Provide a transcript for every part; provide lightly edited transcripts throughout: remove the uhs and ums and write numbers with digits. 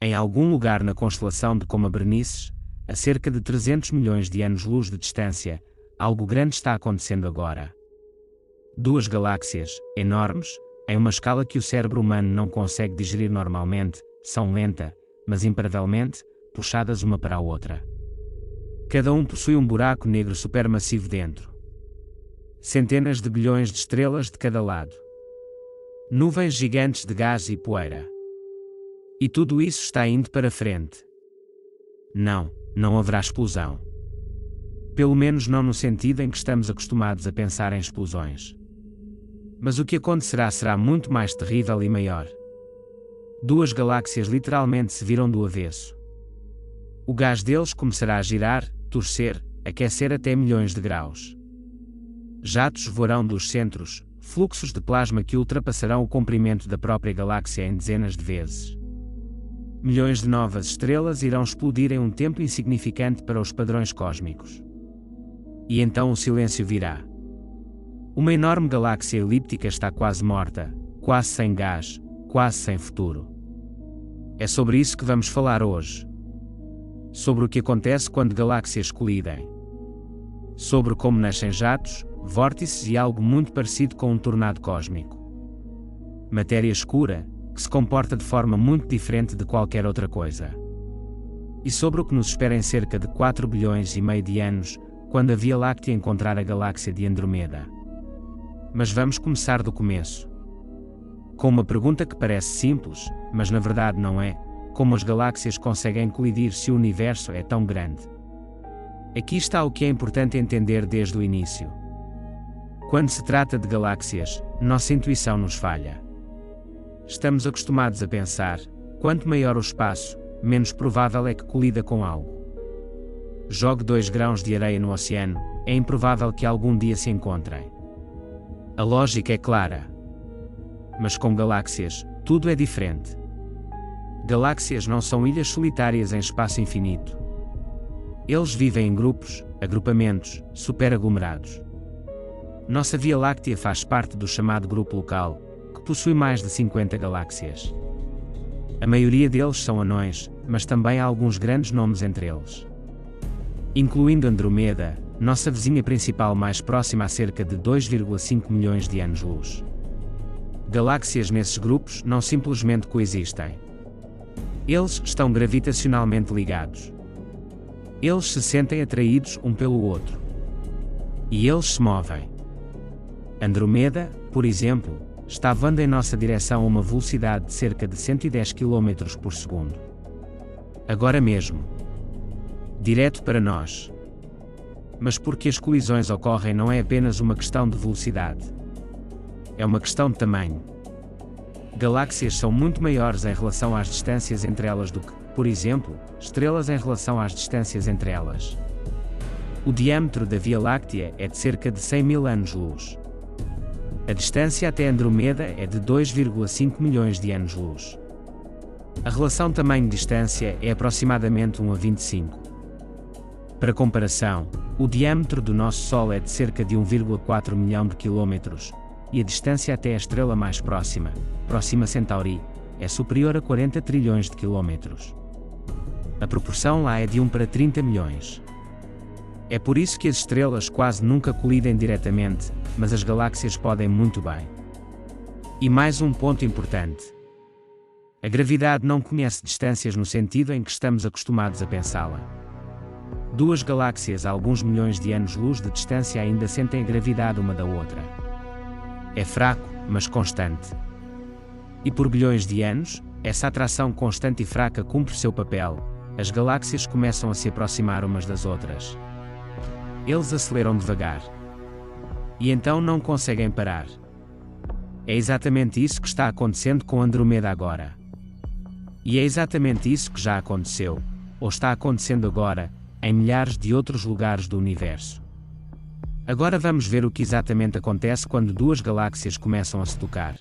Em algum lugar na constelação de Coma Berenices, a cerca de 300 milhões de anos-luz de distância, algo grande está acontecendo agora. Duas galáxias, enormes, em uma escala que o cérebro humano não consegue digerir normalmente, são lenta, mas imparavelmente, puxadas uma para a outra. Cada um possui um buraco negro supermassivo dentro. Centenas de bilhões de estrelas de cada lado. Nuvens gigantes de gás e poeira. E tudo isso está indo para frente. Não haverá explosão. Pelo menos não no sentido em que estamos acostumados a pensar em explosões. Mas o que acontecerá será muito mais terrível e maior. Duas galáxias literalmente se viram do avesso. O gás deles começará a girar, torcer, aquecer até milhões de graus. Jatos voarão dos centros, fluxos de plasma que ultrapassarão o comprimento da própria galáxia em dezenas de vezes. Milhões de novas estrelas irão explodir em um tempo insignificante para os padrões cósmicos. E então o silêncio virá. Uma enorme galáxia elíptica está quase morta, quase sem gás, quase sem futuro. É sobre isso que vamos falar hoje. Sobre o que acontece quando galáxias colidem. Sobre como nascem jatos, vórtices e algo muito parecido com um tornado cósmico. Matéria escura, que se comporta de forma muito diferente de qualquer outra coisa. E sobre o que nos espera em cerca de 4 bilhões e meio de anos, quando a Via Láctea encontrar a galáxia de Andromeda. Mas vamos começar do começo. Com uma pergunta que parece simples, mas na verdade não é: como as galáxias conseguem colidir se o universo é tão grande? Aqui está o que é importante entender desde o início. Quando se trata de galáxias, nossa intuição nos falha. Estamos acostumados a pensar: quanto maior o espaço, menos provável é que colida com algo. Jogue 2 grãos de areia no oceano, é improvável que algum dia se encontrem. A lógica é clara. Mas com galáxias, tudo é diferente. Galáxias não são ilhas solitárias em espaço infinito. Eles vivem em grupos, agrupamentos, superaglomerados. Nossa Via Láctea faz parte do chamado grupo local, que possui mais de 50 galáxias. A maioria deles são anões, mas também há alguns grandes nomes entre eles. Incluindo Andromeda, nossa vizinha principal mais próxima a cerca de 2,5 milhões de anos-luz. Galáxias nesses grupos não simplesmente coexistem. Eles estão gravitacionalmente ligados. Eles se sentem atraídos um pelo outro. E eles se movem. Andromeda, por exemplo, está voando em nossa direção a uma velocidade de cerca de 110 km por segundo. Agora mesmo. Direto para nós. Mas porque as colisões ocorrem não é apenas uma questão de velocidade. É uma questão de tamanho. Galáxias são muito maiores em relação às distâncias entre elas do que, por exemplo, estrelas em relação às distâncias entre elas. O diâmetro da Via Láctea é de cerca de 100 mil anos-luz. A distância até Andromeda é de 2,5 milhões de anos-luz. A relação tamanho-distância é aproximadamente 1 a 25. Para comparação, o diâmetro do nosso Sol é de cerca de 1,4 milhão de quilômetros, e a distância até a estrela mais próxima, Proxima Centauri, é superior a 40 trilhões de quilômetros. A proporção lá é de 1 para 30 milhões. É por isso que as estrelas quase nunca colidem diretamente, mas as galáxias podem muito bem. E mais um ponto importante. A gravidade não conhece distâncias no sentido em que estamos acostumados a pensá-la. Duas galáxias a alguns milhões de anos-luz de distância ainda sentem a gravidade uma da outra. É fraco, mas constante. E por bilhões de anos, essa atração constante e fraca cumpre seu papel. As galáxias começam a se aproximar umas das outras. Eles aceleram devagar. E então não conseguem parar. É exatamente isso que está acontecendo com Andromeda agora. E é exatamente isso que já aconteceu, ou está acontecendo agora, em milhares de outros lugares do universo. Agora vamos ver o que exatamente acontece quando duas galáxias começam a se tocar.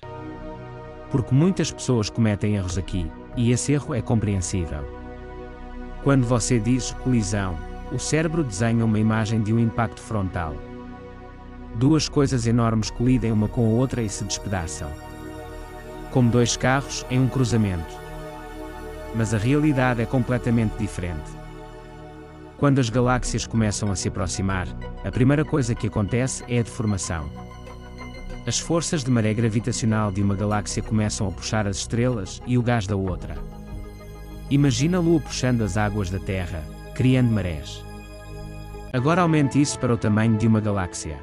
Porque muitas pessoas cometem erros aqui, e esse erro é compreensível. Quando você diz colisão, o cérebro desenha uma imagem de um impacto frontal. Duas coisas enormes colidem uma com a outra e se despedaçam. Como dois carros em um cruzamento. Mas a realidade é completamente diferente. Quando as galáxias começam a se aproximar, a primeira coisa que acontece é a deformação. As forças de maré gravitacional de uma galáxia começam a puxar as estrelas e o gás da outra. Imagina a Lua puxando as águas da Terra, criando marés. Agora aumente isso para o tamanho de uma galáxia.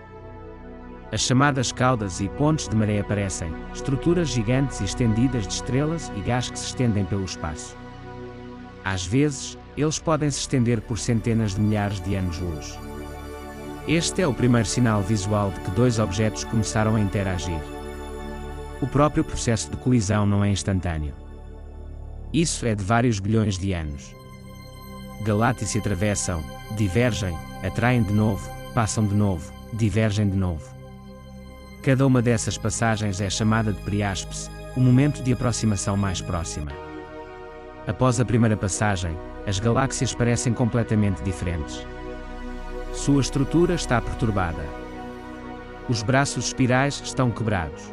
As chamadas caudas e pontes de maré aparecem, estruturas gigantes e estendidas de estrelas e gás que se estendem pelo espaço. Às vezes, eles podem se estender por centenas de milhares de anos-luz. Este é o primeiro sinal visual de que dois objetos começaram a interagir. O próprio processo de colisão não é instantâneo. Isso é de vários bilhões de anos. Galáxias se atravessam, divergem, atraem de novo, passam de novo, divergem de novo. Cada uma dessas passagens é chamada de periáspise, o momento de aproximação mais próxima. Após a primeira passagem, as galáxias parecem completamente diferentes. Sua estrutura está perturbada. Os braços espirais estão quebrados.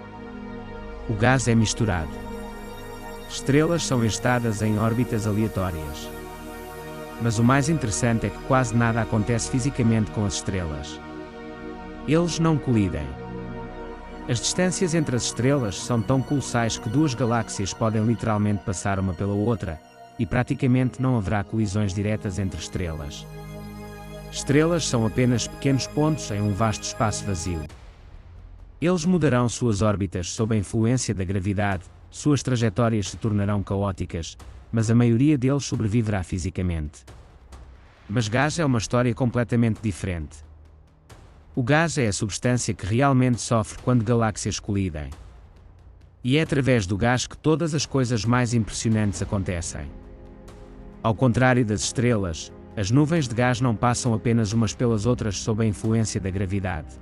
O gás é misturado. Estrelas são estadas em órbitas aleatórias. Mas o mais interessante é que quase nada acontece fisicamente com as estrelas. Eles não colidem. As distâncias entre as estrelas são tão colossais que duas galáxias podem literalmente passar uma pela outra, e praticamente não haverá colisões diretas entre estrelas. Estrelas são apenas pequenos pontos em um vasto espaço vazio. Eles mudarão suas órbitas sob a influência da gravidade, suas trajetórias se tornarão caóticas, mas a maioria deles sobreviverá fisicamente. Mas gás é uma história completamente diferente. O gás é a substância que realmente sofre quando galáxias colidem. E é através do gás que todas as coisas mais impressionantes acontecem. Ao contrário das estrelas, as nuvens de gás não passam apenas umas pelas outras sob a influência da gravidade.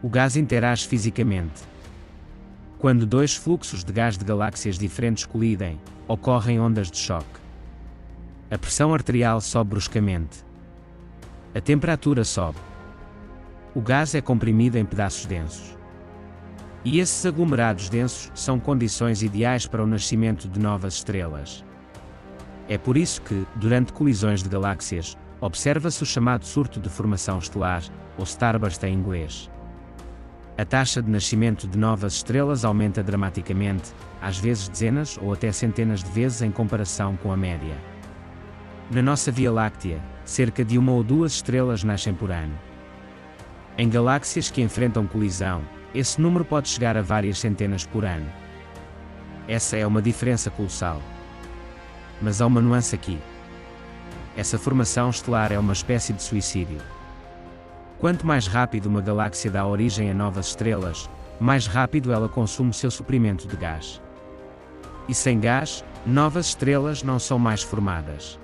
O gás interage fisicamente. Quando dois fluxos de gás de galáxias diferentes colidem, ocorrem ondas de choque. A pressão arterial sobe bruscamente. A temperatura sobe. O gás é comprimido em pedaços densos. E esses aglomerados densos são condições ideais para o nascimento de novas estrelas. É por isso que, durante colisões de galáxias, observa-se o chamado surto de formação estelar, ou starburst em inglês. A taxa de nascimento de novas estrelas aumenta dramaticamente, às vezes dezenas ou até centenas de vezes em comparação com a média. Na nossa Via Láctea, cerca de 1 ou 2 estrelas nascem por ano. Em galáxias que enfrentam colisão, esse número pode chegar a várias centenas por ano. Essa é uma diferença colossal. Mas há uma nuance aqui. Essa formação estelar é uma espécie de suicídio. Quanto mais rápido uma galáxia dá origem a novas estrelas, mais rápido ela consome seu suprimento de gás. E sem gás, novas estrelas não são mais formadas.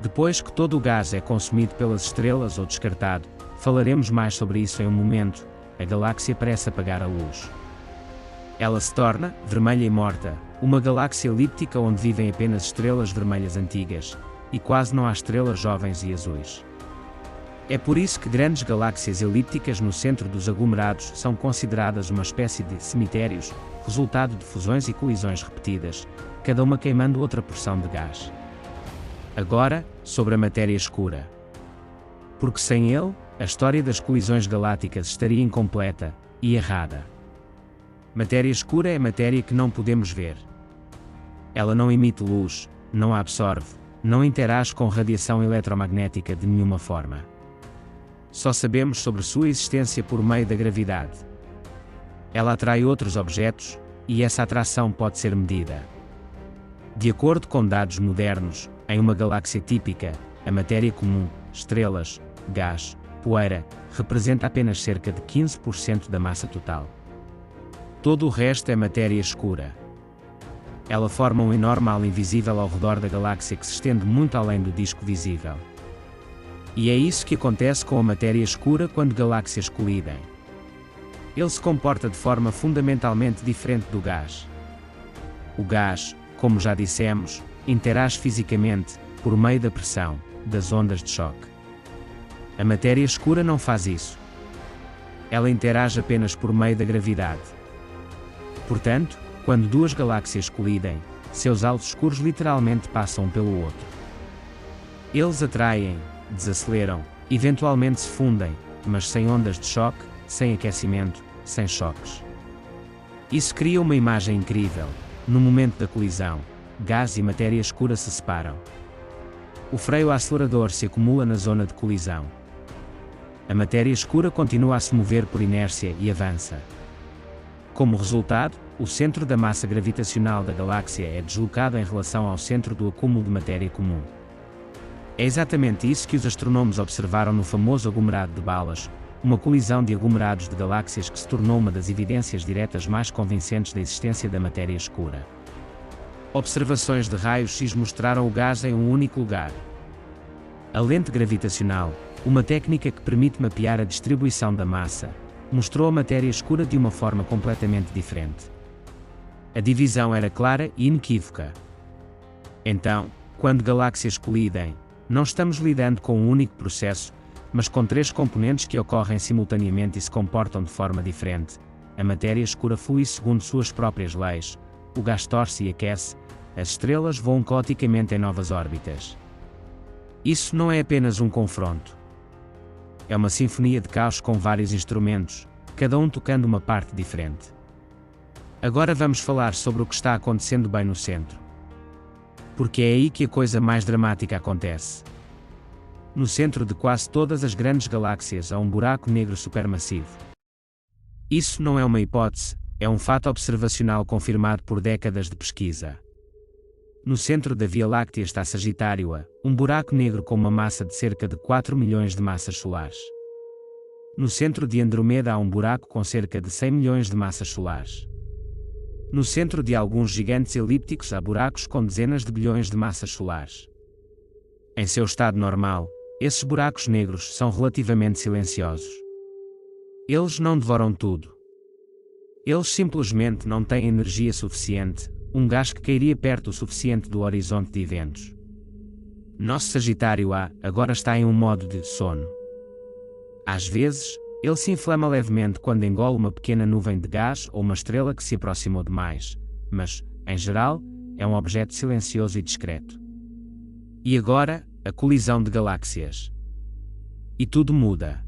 Depois que todo o gás é consumido pelas estrelas ou descartado, falaremos mais sobre isso em um momento, a galáxia parece apagar a luz. Ela se torna, vermelha e morta, uma galáxia elíptica onde vivem apenas estrelas vermelhas antigas, e quase não há estrelas jovens e azuis. É por isso que grandes galáxias elípticas no centro dos aglomerados são consideradas uma espécie de cemitérios, resultado de fusões e colisões repetidas, cada uma queimando outra porção de gás. Agora, sobre a matéria escura. Porque sem ele, a história das colisões galácticas estaria incompleta e errada. Matéria escura é matéria que não podemos ver. Ela não emite luz, não a absorve, não interage com radiação eletromagnética de nenhuma forma. Só sabemos sobre sua existência por meio da gravidade. Ela atrai outros objetos, e essa atração pode ser medida. De acordo com dados modernos, em uma galáxia típica, a matéria comum, estrelas, gás, poeira, representa apenas cerca de 15% da massa total. Todo o resto é matéria escura. Ela forma um enorme halo invisível ao redor da galáxia que se estende muito além do disco visível. E é isso que acontece com a matéria escura quando galáxias colidem. Ele se comporta de forma fundamentalmente diferente do gás. O gás, como já dissemos, interage fisicamente, por meio da pressão, das ondas de choque. A matéria escura não faz isso. Ela interage apenas por meio da gravidade. Portanto, quando duas galáxias colidem, seus alvos escuros literalmente passam um pelo outro. Eles atraem, desaceleram, eventualmente se fundem, mas sem ondas de choque, sem aquecimento, sem choques. Isso cria uma imagem incrível. No momento da colisão, gás e matéria escura se separam. O freio acelerador se acumula na zona de colisão. A matéria escura continua a se mover por inércia e avança. Como resultado, o centro da massa gravitacional da galáxia é deslocado em relação ao centro do acúmulo de matéria comum. É exatamente isso que os astrónomos observaram no famoso aglomerado de balas, uma colisão de aglomerados de galáxias que se tornou uma das evidências diretas mais convincentes da existência da matéria escura. Observações de raios-x mostraram o gás em um único lugar. A lente gravitacional, uma técnica que permite mapear a distribuição da massa, mostrou a matéria escura de uma forma completamente diferente. A divisão era clara e inequívoca. Então, quando galáxias colidem, não estamos lidando com um único processo, mas com três componentes que ocorrem simultaneamente e se comportam de forma diferente. A matéria escura flui segundo suas próprias leis, o gás torce e aquece, as estrelas voam caoticamente em novas órbitas. Isso não é apenas um confronto. É uma sinfonia de caos com vários instrumentos, cada um tocando uma parte diferente. Agora vamos falar sobre o que está acontecendo bem no centro. Porque é aí que a coisa mais dramática acontece. No centro de quase todas as grandes galáxias há um buraco negro supermassivo. Isso não é uma hipótese, é um fato observacional confirmado por décadas de pesquisa. No centro da Via Láctea está Sagitário A, um buraco negro com uma massa de cerca de 4 milhões de massas solares. No centro de Andromeda há um buraco com cerca de 100 milhões de massas solares. No centro de alguns gigantes elípticos há buracos com dezenas de bilhões de massas solares. Em seu estado normal, esses buracos negros são relativamente silenciosos. Eles não devoram tudo. Eles simplesmente não têm energia suficiente, um gás que cairia perto o suficiente do horizonte de eventos. Nosso Sagitário A agora está em um modo de sono. Às vezes, ele se inflama levemente quando engole uma pequena nuvem de gás ou uma estrela que se aproximou demais, mas, em geral, é um objeto silencioso e discreto. E agora, a colisão de galáxias. E tudo muda.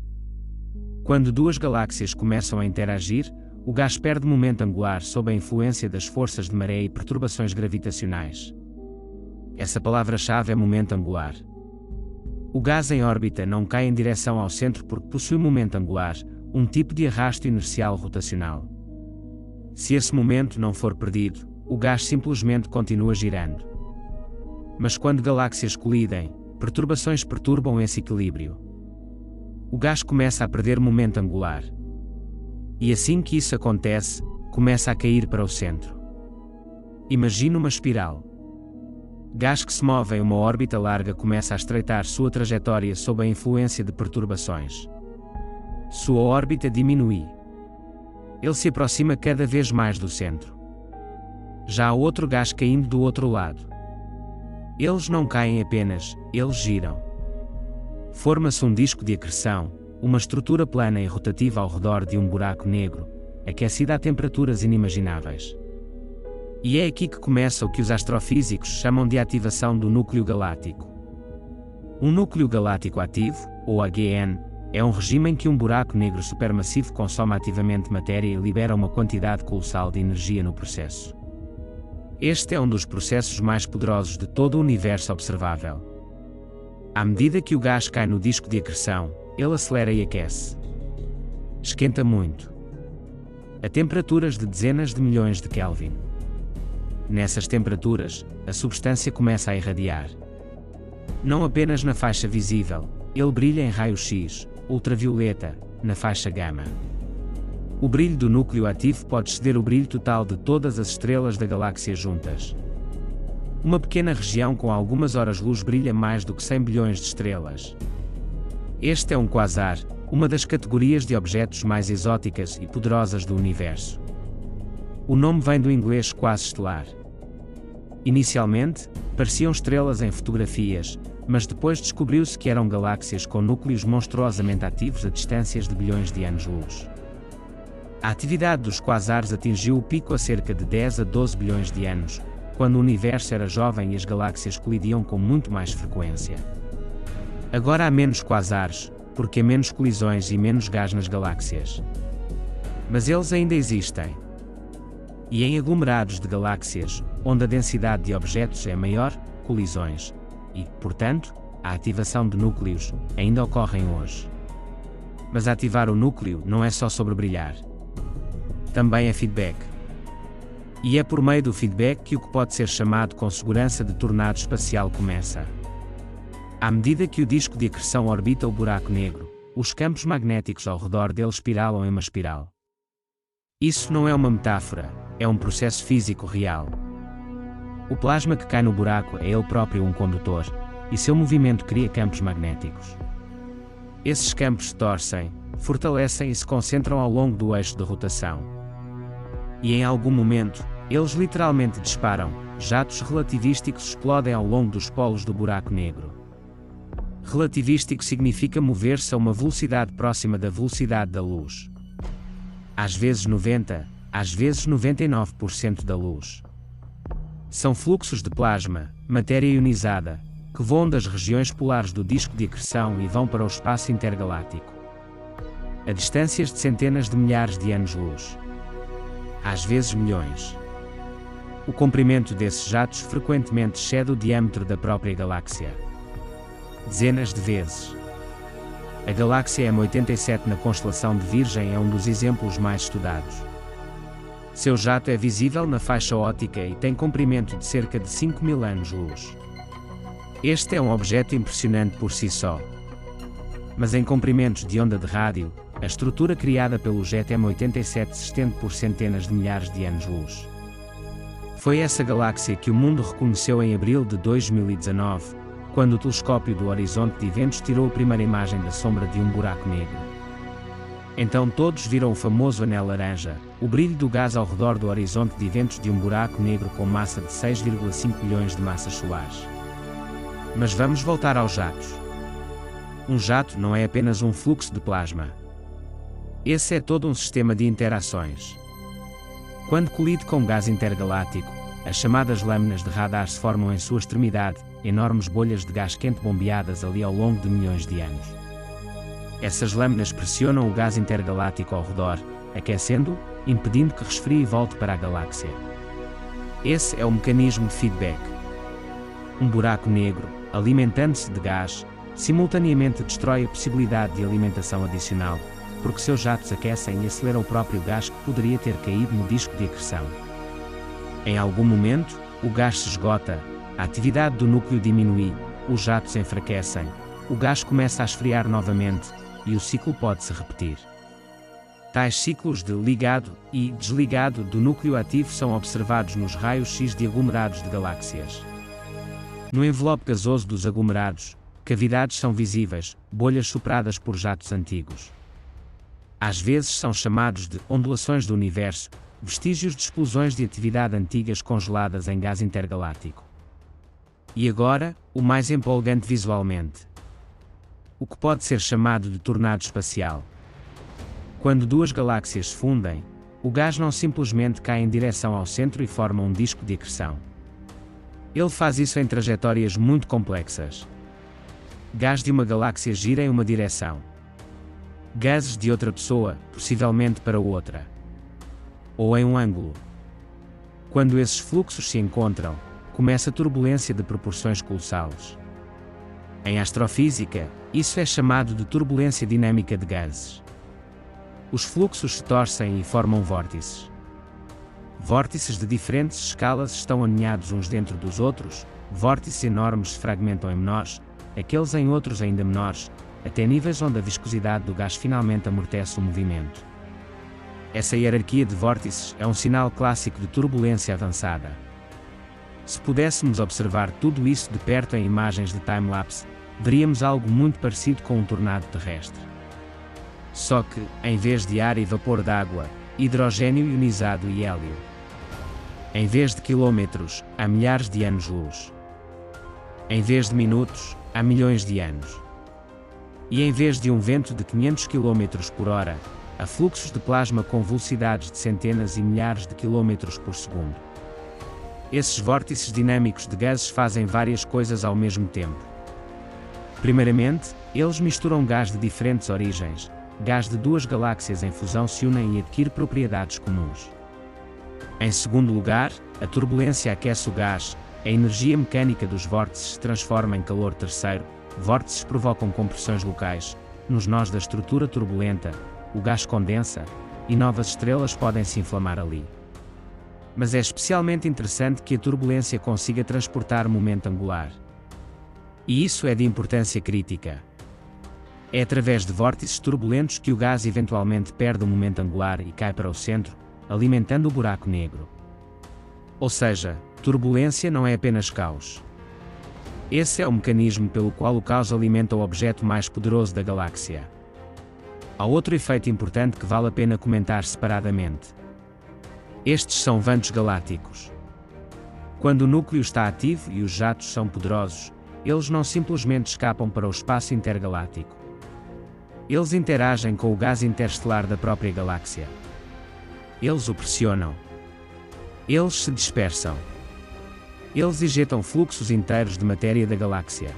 Quando duas galáxias começam a interagir, o gás perde momento angular sob a influência das forças de maré e perturbações gravitacionais. Essa palavra-chave é momento angular. O gás em órbita não cai em direção ao centro porque possui momento angular, um tipo de arrasto inercial rotacional. Se esse momento não for perdido, o gás simplesmente continua girando. Mas quando galáxias colidem, perturbações perturbam esse equilíbrio. O gás começa a perder momento angular. E assim que isso acontece, começa a cair para o centro. Imagine uma espiral. Gás que se move em uma órbita larga começa a estreitar sua trajetória sob a influência de perturbações. Sua órbita diminui. Ele se aproxima cada vez mais do centro. Já há outro gás caindo do outro lado. Eles não caem apenas, eles giram. Forma-se um disco de acreção, uma estrutura plana e rotativa ao redor de um buraco negro, aquecida a temperaturas inimagináveis. E é aqui que começa o que os astrofísicos chamam de ativação do núcleo galáctico. Um núcleo galáctico ativo, ou AGN, é um regime em que um buraco negro supermassivo consome ativamente matéria e libera uma quantidade colossal de energia no processo. Este é um dos processos mais poderosos de todo o universo observável. À medida que o gás cai no disco de acreção, ele acelera e aquece. Esquenta muito. A temperaturas de dezenas de milhões de Kelvin. Nessas temperaturas, a substância começa a irradiar. Não apenas na faixa visível, ele brilha em raio-x, ultravioleta, na faixa gama. O brilho do núcleo ativo pode exceder o brilho total de todas as estrelas da galáxia juntas. Uma pequena região com algumas horas-luz brilha mais do que 100 bilhões de estrelas. Este é um quasar, uma das categorias de objetos mais exóticas e poderosas do universo. O nome vem do inglês quase-estelar. Inicialmente, pareciam estrelas em fotografias, mas depois descobriu-se que eram galáxias com núcleos monstruosamente ativos a distâncias de bilhões de anos-luz. A atividade dos quasares atingiu o pico a cerca de 10 a 12 bilhões de anos, quando o universo era jovem e as galáxias colidiam com muito mais frequência. Agora há menos quasares, porque há menos colisões e menos gás nas galáxias. Mas eles ainda existem. E em aglomerados de galáxias, onde a densidade de objetos é maior, colisões, e, portanto, a ativação de núcleos, ainda ocorrem hoje. Mas ativar o núcleo não é só sobre brilhar. Também é feedback. E é por meio do feedback que o que pode ser chamado com segurança de tornado espacial começa. À medida que o disco de acreção orbita o buraco negro, os campos magnéticos ao redor dele espiralam em uma espiral. Isso não é uma metáfora, é um processo físico real. O plasma que cai no buraco é ele próprio um condutor, e seu movimento cria campos magnéticos. Esses campos se torcem, fortalecem e se concentram ao longo do eixo de rotação. E em algum momento, eles literalmente disparam, jatos relativísticos explodem ao longo dos polos do buraco negro. Relativístico significa mover-se a uma velocidade próxima da velocidade da luz. Às vezes 90%, às vezes 99% da luz. São fluxos de plasma, matéria ionizada, que voam das regiões polares do disco de acreção e vão para o espaço intergaláctico. A distâncias de centenas de milhares de anos-luz. Às vezes milhões. O comprimento desses jatos frequentemente excede o diâmetro da própria galáxia. Dezenas de vezes. A galáxia M87 na constelação de Virgem é um dos exemplos mais estudados. Seu jato é visível na faixa óptica e tem comprimento de cerca de 5.000 anos-luz. Este é um objeto impressionante por si só. Mas em comprimentos de onda de rádio, a estrutura criada pelo jet M87 se estende por centenas de milhares de anos-luz. Foi essa galáxia que o mundo reconheceu em abril de 2019, quando o telescópio do Horizonte de Eventos tirou a primeira imagem da sombra de um buraco negro. Então todos viram o famoso anel laranja, o brilho do gás ao redor do horizonte de eventos de um buraco negro com massa de 6,5 bilhões de massas solares. Mas vamos voltar aos jatos. Um jato não é apenas um fluxo de plasma. Esse é todo um sistema de interações. Quando colide com gás intergaláctico, as chamadas lâminas de radar se formam em sua extremidade, enormes bolhas de gás quente bombeadas ali ao longo de milhões de anos. Essas lâminas pressionam o gás intergaláctico ao redor, aquecendo-o, impedindo que resfrie e volte para a galáxia. Esse é o mecanismo de feedback. Um buraco negro, alimentando-se de gás, simultaneamente destrói a possibilidade de alimentação adicional, porque seus jatos aquecem e aceleram o próprio gás que poderia ter caído no disco de acreção. Em algum momento, o gás se esgota, a atividade do núcleo diminui, os jatos enfraquecem, o gás começa a esfriar novamente, e o ciclo pode-se repetir. Tais ciclos de ligado e desligado do núcleo ativo são observados nos raios X de aglomerados de galáxias. No envelope gasoso dos aglomerados, cavidades são visíveis, bolhas sopradas por jatos antigos. Às vezes são chamados de ondulações do universo, vestígios de explosões de atividade antigas congeladas em gás intergaláctico. E agora, o mais empolgante visualmente. O que pode ser chamado de tornado espacial. Quando duas galáxias se fundem, o gás não simplesmente cai em direção ao centro e forma um disco de acreção. Ele faz isso em trajetórias muito complexas. Gás de uma galáxia gira em uma direção. Gases de outra pessoa, possivelmente para outra. Ou em um ângulo. Quando esses fluxos se encontram, começa a turbulência de proporções colossais. Em astrofísica, isso é chamado de turbulência dinâmica de gases. Os fluxos se torcem e formam vórtices. Vórtices de diferentes escalas estão aninhados uns dentro dos outros, vórtices enormes se fragmentam em menores, aqueles em outros ainda menores, até níveis onde a viscosidade do gás finalmente amortece o movimento. Essa hierarquia de vórtices é um sinal clássico de turbulência avançada. Se pudéssemos observar tudo isso de perto em imagens de time-lapse, veríamos algo muito parecido com um tornado terrestre. Só que, em vez de ar e vapor d'água, hidrogênio ionizado e hélio. Em vez de quilômetros, há milhares de anos-luz. Em vez de minutos, há milhões de anos. E em vez de um vento de 500 km por hora, há fluxos de plasma com velocidades de centenas e milhares de quilômetros por segundo. Esses vórtices dinâmicos de gases fazem várias coisas ao mesmo tempo. Primeiramente, eles misturam gás de diferentes origens. Gás de duas galáxias em fusão se unem e adquirem propriedades comuns. Em segundo lugar, a turbulência aquece o gás, a energia mecânica dos vórtices se transforma em calor. Terceiro, vórtices provocam compressões locais. Nos nós da estrutura turbulenta, o gás condensa, e novas estrelas podem se inflamar ali. Mas é especialmente interessante que a turbulência consiga transportar momento angular. E isso é de importância crítica. É através de vórtices turbulentos que o gás eventualmente perde o momento angular e cai para o centro, alimentando o buraco negro. Ou seja, turbulência não é apenas caos. Esse é o mecanismo pelo qual o caos alimenta o objeto mais poderoso da galáxia. Há outro efeito importante que vale a pena comentar separadamente. Estes são ventos galácticos. Quando o núcleo está ativo e os jatos são poderosos, eles não simplesmente escapam para o espaço intergaláctico. Eles interagem com o gás interestelar da própria galáxia. Eles o pressionam. Eles se dispersam. Eles ejetam fluxos inteiros de matéria da galáxia.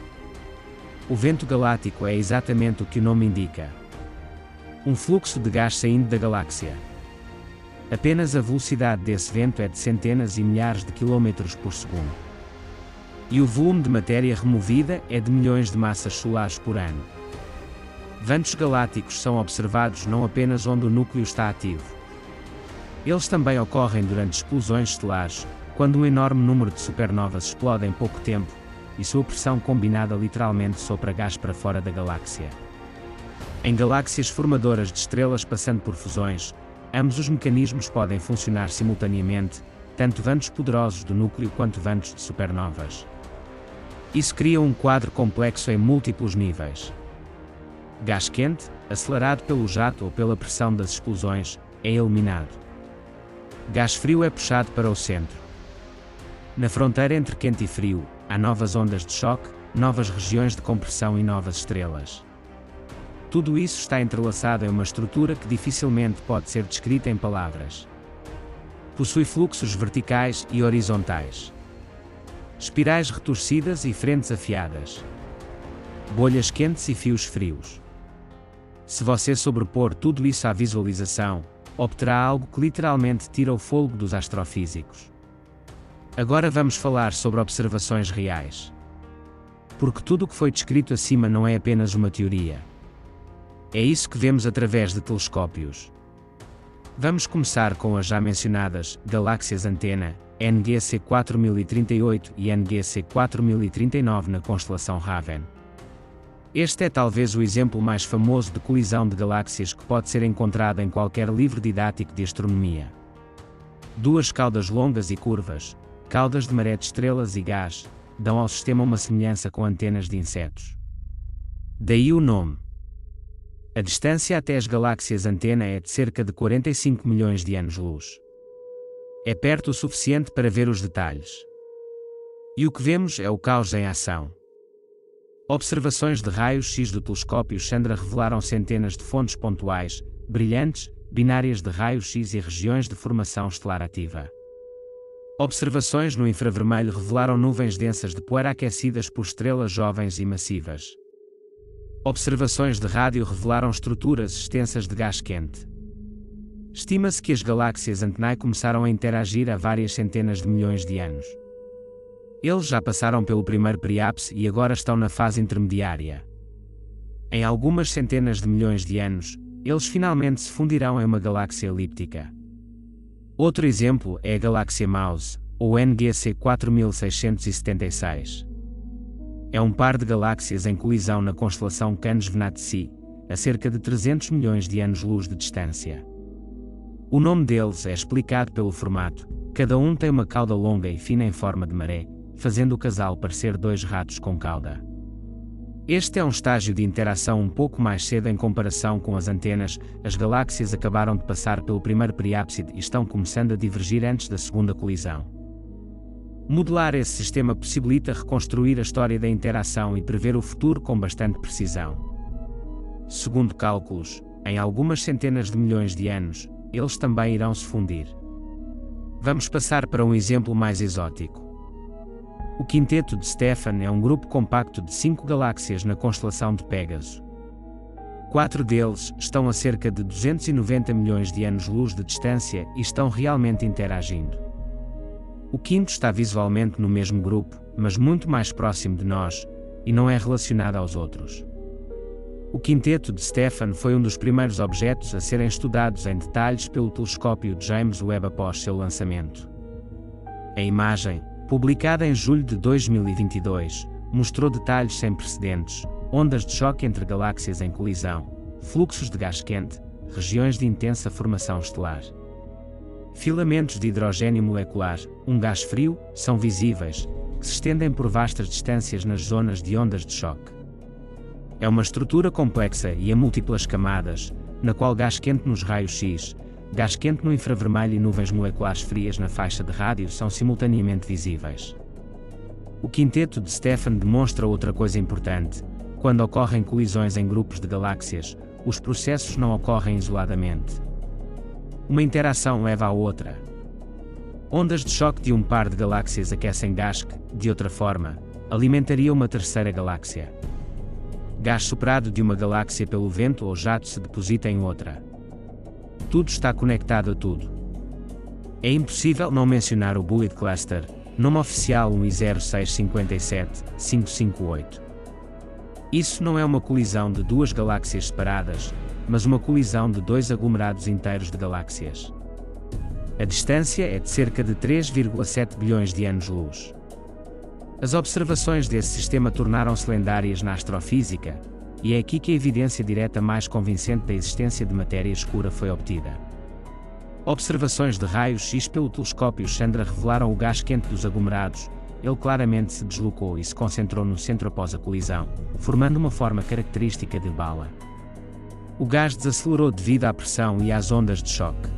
O vento galáctico é exatamente o que o nome indica. Um fluxo de gás saindo da galáxia. Apenas a velocidade desse vento é de centenas e milhares de quilômetros por segundo. E o volume de matéria removida é de milhões de massas solares por ano. Ventos galácticos são observados não apenas onde o núcleo está ativo. Eles também ocorrem durante explosões estelares, quando um enorme número de supernovas explode em pouco tempo, e sua pressão combinada literalmente sopra gás para fora da galáxia. Em galáxias formadoras de estrelas passando por fusões, ambos os mecanismos podem funcionar simultaneamente, tanto ventos poderosos do núcleo quanto ventos de supernovas. Isso cria um quadro complexo em múltiplos níveis. Gás quente, acelerado pelo jato ou pela pressão das explosões, é eliminado. Gás frio é puxado para o centro. Na fronteira entre quente e frio, há novas ondas de choque, novas regiões de compressão e novas estrelas. Tudo isso está entrelaçado em uma estrutura que dificilmente pode ser descrita em palavras. Possui fluxos verticais e horizontais. Espirais retorcidas e frentes afiadas. Bolhas quentes e fios frios. Se você sobrepor tudo isso à visualização, obterá algo que literalmente tira o fôlego dos astrofísicos. Agora vamos falar sobre observações reais. Porque tudo o que foi descrito acima não é apenas uma teoria. É isso que vemos através de telescópios. Vamos começar com as já mencionadas galáxias antena, NGC 4038 e NGC 4039 na constelação Raven. Este é talvez o exemplo mais famoso de colisão de galáxias que pode ser encontrado em qualquer livro didático de astronomia. Duas caudas longas e curvas, caudas de maré de estrelas e gás, dão ao sistema uma semelhança com antenas de insetos. Daí o nome. A distância até as galáxias antena é de cerca de 45 milhões de anos-luz. É perto o suficiente para ver os detalhes. E o que vemos é o caos em ação. Observações de raios-x do telescópio Chandra revelaram centenas de fontes pontuais, brilhantes, binárias de raios-x e regiões de formação estelar ativa. Observações no infravermelho revelaram nuvens densas de poeira aquecidas por estrelas jovens e massivas. Observações de rádio revelaram estruturas extensas de gás quente. Estima-se que as galáxias antenae começaram a interagir há várias centenas de milhões de anos. Eles já passaram pelo primeiro periápse e agora estão na fase intermediária. Em algumas centenas de milhões de anos, eles finalmente se fundirão em uma galáxia elíptica. Outro exemplo é a galáxia MAUS, ou NGC 4676. É um par de galáxias em colisão na constelação Canes-Venatici, a cerca de 300 milhões de anos-luz de distância. O nome deles é explicado pelo formato: cada um tem uma cauda longa e fina em forma de maré, fazendo o casal parecer dois ratos com cauda. Este é um estágio de interação um pouco mais cedo em comparação com as antenas. As galáxias acabaram de passar pelo primeiro periápside e estão começando a divergir antes da segunda colisão. Modelar esse sistema possibilita reconstruir a história da interação e prever o futuro com bastante precisão. Segundo cálculos, em algumas centenas de milhões de anos, eles também irão se fundir. Vamos passar para um exemplo mais exótico. O Quinteto de Stephan é um grupo compacto de 5 galáxias na constelação de Pégaso. 4 deles estão a cerca de 290 milhões de anos-luz de distância e estão realmente interagindo. O quinto está visualmente no mesmo grupo, mas muito mais próximo de nós, e não é relacionado aos outros. O Quinteto de Stephan foi um dos primeiros objetos a serem estudados em detalhes pelo telescópio James Webb após seu lançamento. A imagem, publicada em julho de 2022, mostrou detalhes sem precedentes, ondas de choque entre galáxias em colisão, fluxos de gás quente, regiões de intensa formação estelar. Filamentos de hidrogênio molecular, um gás frio, são visíveis, que se estendem por vastas distâncias nas zonas de ondas de choque. É uma estrutura complexa e a múltiplas camadas, na qual gás quente nos raios-X, gás quente no infravermelho e nuvens moleculares frias na faixa de rádio são simultaneamente visíveis. O Quinteto de Stephan demonstra outra coisa importante: quando ocorrem colisões em grupos de galáxias, os processos não ocorrem isoladamente. Uma interação leva à outra. Ondas de choque de um par de galáxias aquecem gás que, de outra forma, alimentaria uma terceira galáxia. Gás soprado de uma galáxia pelo vento ou jato se deposita em outra. Tudo está conectado a tudo. É impossível não mencionar o Bullet Cluster, nome oficial 1I0657-558. Isso não é uma colisão de duas galáxias separadas, mas uma colisão de dois aglomerados inteiros de galáxias. A distância é de cerca de 3,7 bilhões de anos-luz. As observações desse sistema tornaram-se lendárias na astrofísica, e é aqui que a evidência direta mais convincente da existência de matéria escura foi obtida. Observações de raios-X pelo telescópio Chandra revelaram o gás quente dos aglomerados. Ele claramente se deslocou e se concentrou no centro após a colisão, formando uma forma característica de bala. O gás desacelerou devido à pressão e às ondas de choque.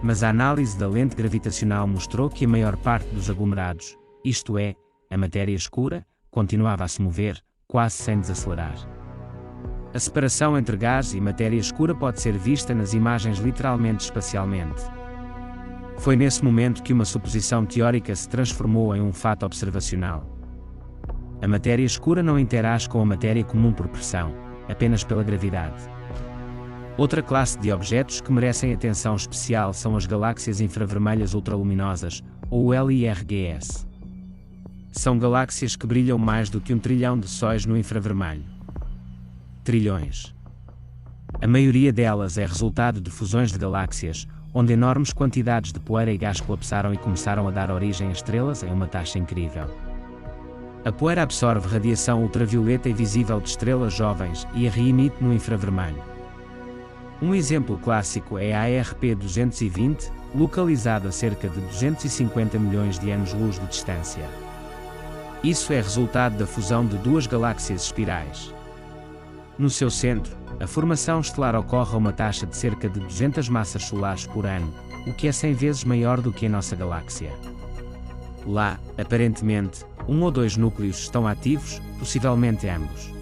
Mas a análise da lente gravitacional mostrou que a maior parte dos aglomerados, isto é, a matéria escura, continuava a se mover, quase sem desacelerar. A separação entre gás e matéria escura pode ser vista nas imagens literalmente espacialmente. Foi nesse momento que uma suposição teórica se transformou em um fato observacional. A matéria escura não interage com a matéria comum por pressão, apenas pela gravidade. Outra classe de objetos que merecem atenção especial são as galáxias infravermelhas ultraluminosas, ou LIRGS. São galáxias que brilham mais do que 1 trilhão de sóis no infravermelho. Trilhões. A maioria delas é resultado de fusões de galáxias, onde enormes quantidades de poeira e gás colapsaram e começaram a dar origem a estrelas em uma taxa incrível. A poeira absorve radiação ultravioleta e visível de estrelas jovens e a reemite no infravermelho. Um exemplo clássico é a ARP-220, localizado a cerca de 250 milhões de anos-luz de distância. Isso é resultado da fusão de duas galáxias espirais. No seu centro, a formação estelar ocorre a uma taxa de cerca de 200 massas solares por ano, o que é 100 vezes maior do que a nossa galáxia. Lá, aparentemente, 1 ou 2 núcleos estão ativos, possivelmente ambos.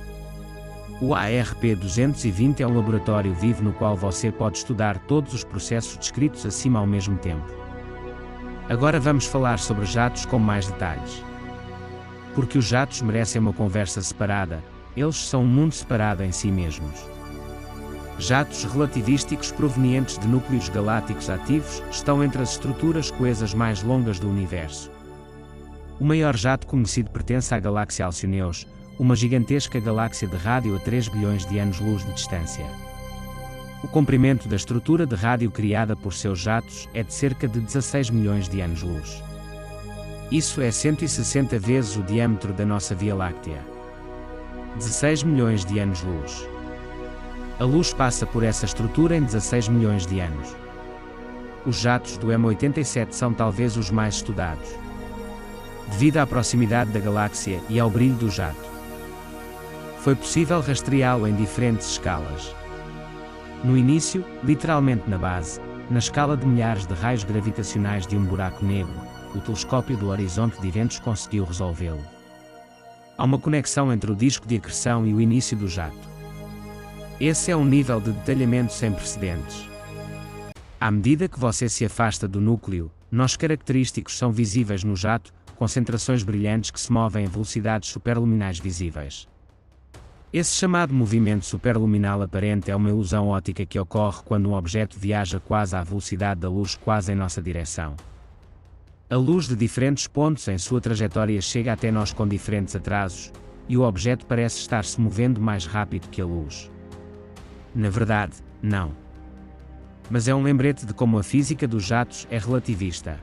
O ARP-220 é um laboratório vivo no qual você pode estudar todos os processos descritos acima ao mesmo tempo. Agora vamos falar sobre jatos com mais detalhes. Porque os jatos merecem uma conversa separada, eles são um mundo separado em si mesmos. Jatos relativísticos provenientes de núcleos galácticos ativos estão entre as estruturas coesas mais longas do universo. O maior jato conhecido pertence à galáxia Alcyoneus, uma gigantesca galáxia de rádio a 3 bilhões de anos-luz de distância. O comprimento da estrutura de rádio criada por seus jatos é de cerca de 16 milhões de anos-luz. Isso é 160 vezes o diâmetro da nossa Via Láctea. 16 milhões de anos-luz. A luz passa por essa estrutura em 16 milhões de anos. Os jatos do M87 são talvez os mais estudados, devido à proximidade da galáxia e ao brilho do jato. Foi possível rastreá-lo em diferentes escalas. No início, literalmente na base, na escala de milhares de raios gravitacionais de um buraco negro, o telescópio do horizonte de eventos conseguiu resolvê-lo. Há uma conexão entre o disco de acreção e o início do jato. Esse é um nível de detalhamento sem precedentes. À medida que você se afasta do núcleo, nós característicos são visíveis no jato, concentrações brilhantes que se movem a velocidades superluminais visíveis. Esse chamado movimento superluminal aparente é uma ilusão óptica que ocorre quando um objeto viaja quase à velocidade da luz, quase em nossa direção. A luz de diferentes pontos em sua trajetória chega até nós com diferentes atrasos, e o objeto parece estar se movendo mais rápido que a luz. Na verdade, não. Mas é um lembrete de como a física dos jatos é relativista.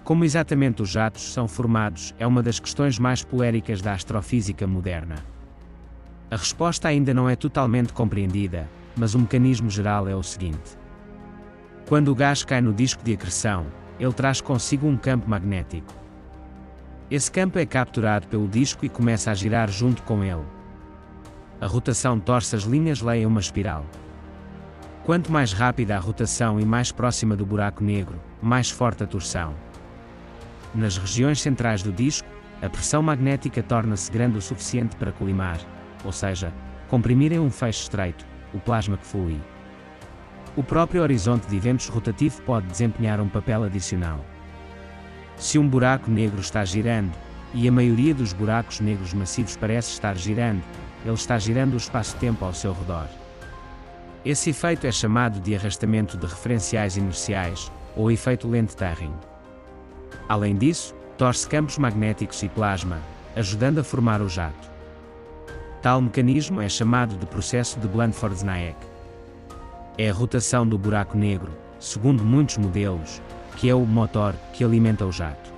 Como exatamente os jatos são formados é uma das questões mais poléricas da astrofísica moderna. A resposta ainda não é totalmente compreendida, mas o mecanismo geral é o seguinte. Quando o gás cai no disco de acreção, ele traz consigo um campo magnético. Esse campo é capturado pelo disco e começa a girar junto com ele. A rotação torce as linhas lei em uma espiral. Quanto mais rápida a rotação e mais próxima do buraco negro, mais forte a torção. Nas regiões centrais do disco, a pressão magnética torna-se grande o suficiente para colimar, ou seja, comprimir em um feixe estreito, o plasma que flui. O próprio horizonte de eventos rotativo pode desempenhar um papel adicional. Se um buraco negro está girando, e a maioria dos buracos negros massivos parece estar girando, ele está girando o espaço-tempo ao seu redor. Esse efeito é chamado de arrastamento de referenciais inerciais, ou efeito Lent-Tarring. Além disso, torce campos magnéticos e plasma, ajudando a formar o jato. Tal mecanismo é chamado de processo de Blandford-Znaeck. É a rotação do buraco negro, segundo muitos modelos, que é o motor que alimenta o jato.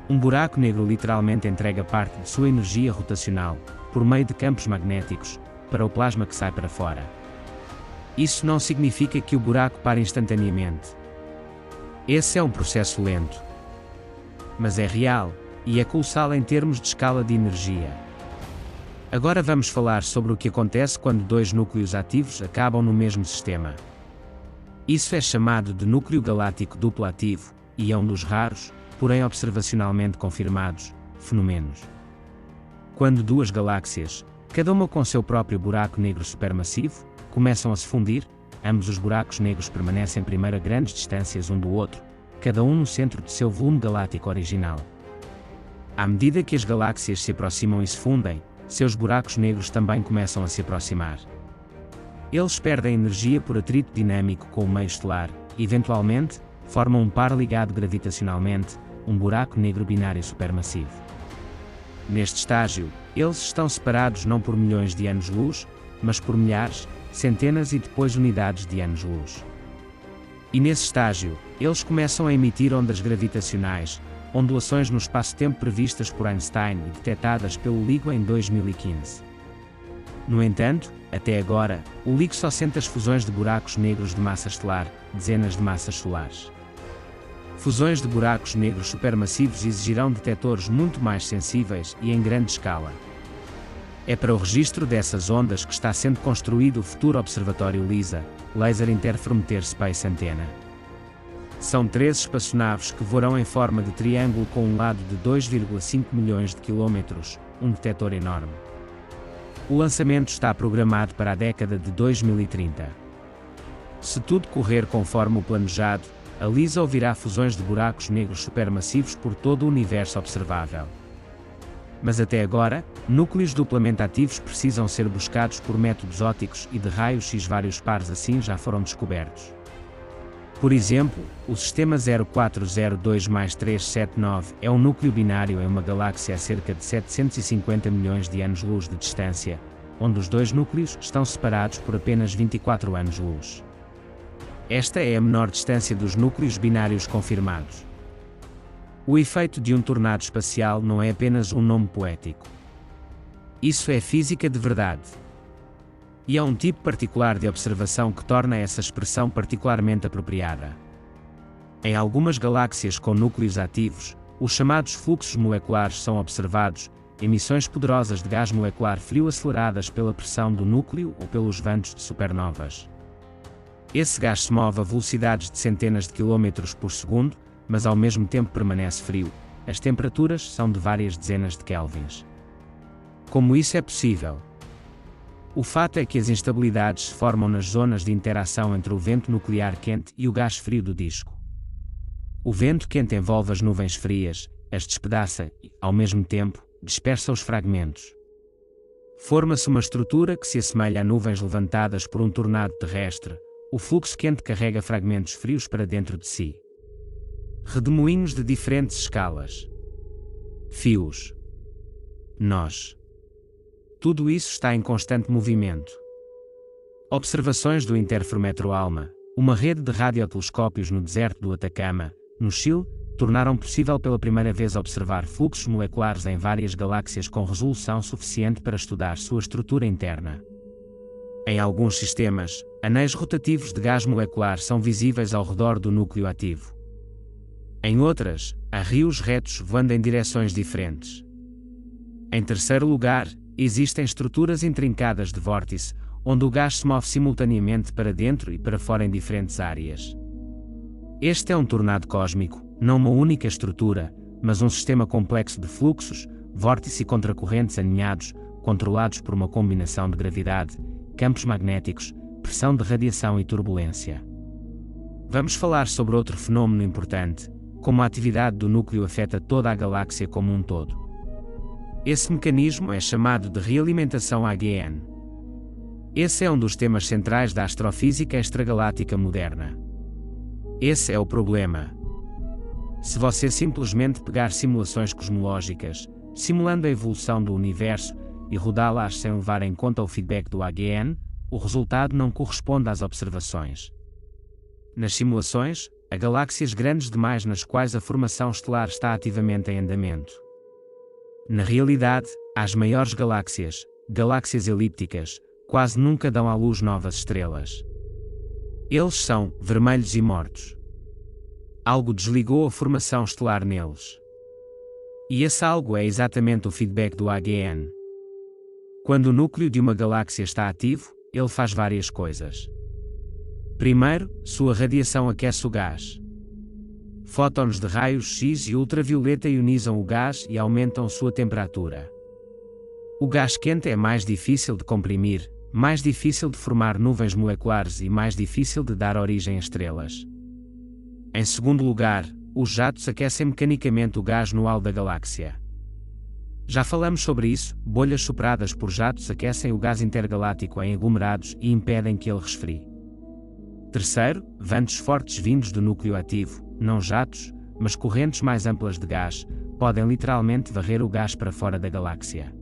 Um buraco negro literalmente entrega parte de sua energia rotacional, por meio de campos magnéticos, para o plasma que sai para fora. Isso não significa que o buraco pare instantaneamente. Esse é um processo lento. Mas é real, e é colossal em termos de escala de energia. Agora vamos falar sobre o que acontece quando dois núcleos ativos acabam no mesmo sistema. Isso é chamado de núcleo galáctico duplo ativo, e é um dos raros, porém observacionalmente confirmados, fenômenos. Quando duas galáxias, cada uma com seu próprio buraco negro supermassivo, começam a se fundir, ambos os buracos negros permanecem primeiro a grandes distâncias um do outro, cada um no centro de seu volume galáctico original. À medida que as galáxias se aproximam e se fundem, seus buracos negros também começam a se aproximar. Eles perdem energia por atrito dinâmico com o meio estelar, e, eventualmente, formam um par ligado gravitacionalmente, um buraco negro binário supermassivo. Neste estágio, eles estão separados não por milhões de anos-luz, mas por milhares, centenas e depois unidades de anos-luz. E nesse estágio, eles começam a emitir ondas gravitacionais, ondulações no espaço-tempo previstas por Einstein e detectadas pelo LIGO em 2015. No entanto, até agora, o LIGO só sente as fusões de buracos negros de massa estelar, dezenas de massas solares. Fusões de buracos negros supermassivos exigirão detectores muito mais sensíveis e em grande escala. É para o registro dessas ondas que está sendo construído o futuro Observatório LISA, Laser Interferometer Space Antenna. São 13 espaçonaves que voarão em forma de triângulo com um lado de 2,5 milhões de quilômetros, um detector enorme. O lançamento está programado para a década de 2030. Se tudo correr conforme o planejado, a LISA ouvirá fusões de buracos negros supermassivos por todo o universo observável. Mas até agora, núcleos duplamente ativos precisam ser buscados por métodos ópticos e de raios-x vários pares assim já foram descobertos. Por exemplo, o sistema 0402+379 é um núcleo binário em uma galáxia a cerca de 750 milhões de anos-luz de distância, onde os dois núcleos estão separados por apenas 24 anos-luz. Esta é a menor distância dos núcleos binários confirmados. O efeito de um tornado espacial não é apenas um nome poético. Isso é física de verdade. E há um tipo particular de observação que torna essa expressão particularmente apropriada. Em algumas galáxias com núcleos ativos, os chamados fluxos moleculares são observados, emissões poderosas de gás molecular frio aceleradas pela pressão do núcleo ou pelos ventos de supernovas. Esse gás se move a velocidades de centenas de quilômetros por segundo, mas ao mesmo tempo permanece frio. As temperaturas são de várias dezenas de kelvins. Como isso é possível? O fato é que as instabilidades se formam nas zonas de interação entre o vento nuclear quente e o gás frio do disco. O vento quente envolve as nuvens frias, as despedaça e, ao mesmo tempo, dispersa os fragmentos. Forma-se uma estrutura que se assemelha a nuvens levantadas por um tornado terrestre. O fluxo quente carrega fragmentos frios para dentro de si. Redemoinhos de diferentes escalas. Fios. Nós. Tudo isso está em constante movimento. Observações do Interferómetro ALMA, uma rede de radiotelescópios no deserto do Atacama, no Chile, tornaram possível pela primeira vez observar fluxos moleculares em várias galáxias com resolução suficiente para estudar sua estrutura interna. Em alguns sistemas, anéis rotativos de gás molecular são visíveis ao redor do núcleo ativo. Em outras, há rios retos voando em direções diferentes. Em terceiro lugar, existem estruturas intrincadas de vórtice, onde o gás se move simultaneamente para dentro e para fora em diferentes áreas. Este é um tornado cósmico, não uma única estrutura, mas um sistema complexo de fluxos, vórtice e contracorrentes aninhados, controlados por uma combinação de gravidade, campos magnéticos, pressão de radiação e turbulência. Vamos falar sobre outro fenômeno importante, como a atividade do núcleo afeta toda a galáxia como um todo. Esse mecanismo é chamado de realimentação AGN. Esse é um dos temas centrais da astrofísica extragaláctica moderna. Esse é o problema. Se você simplesmente pegar simulações cosmológicas, simulando a evolução do universo, e rodá-las sem levar em conta o feedback do AGN, o resultado não corresponde às observações. Nas simulações, há galáxias grandes demais nas quais a formação estelar está ativamente em andamento. Na realidade, as maiores galáxias, galáxias elípticas, quase nunca dão à luz novas estrelas. Eles são vermelhos e mortos. Algo desligou a formação estelar neles. E esse algo é exatamente o feedback do AGN. Quando o núcleo de uma galáxia está ativo, ele faz várias coisas. Primeiro, sua radiação aquece o gás. Fótons de raios X e ultravioleta ionizam o gás e aumentam sua temperatura. O gás quente é mais difícil de comprimir, mais difícil de formar nuvens moleculares e mais difícil de dar origem a estrelas. Em segundo lugar, os jatos aquecem mecanicamente o gás no halo da galáxia. Já falamos sobre isso, bolhas sopradas por jatos aquecem o gás intergaláctico em aglomerados e impedem que ele resfrie. Terceiro, ventos fortes vindos do núcleo ativo, não jatos, mas correntes mais amplas de gás, podem literalmente varrer o gás para fora da galáxia.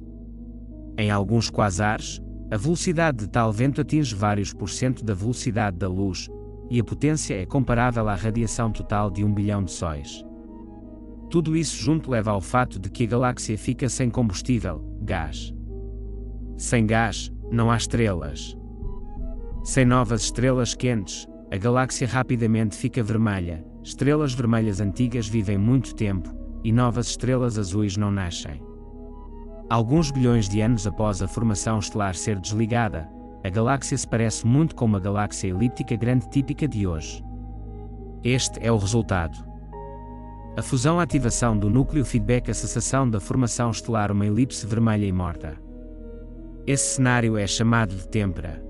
Em alguns quasares, a velocidade de tal vento atinge vários por cento da velocidade da luz, e a potência é comparável à radiação total de 1 bilhão de sóis. Tudo isso junto leva ao fato de que a galáxia fica sem combustível, gás. Sem gás, não há estrelas. Sem novas estrelas quentes, a galáxia rapidamente fica vermelha, estrelas vermelhas antigas vivem muito tempo, e novas estrelas azuis não nascem. Alguns bilhões de anos após a formação estelar ser desligada, a galáxia se parece muito com uma galáxia elíptica grande típica de hoje. Este é o resultado. A fusão-ativação do núcleo feedback a cessação da formação estelar uma elipse vermelha e morta. Esse cenário é chamado de têmpera.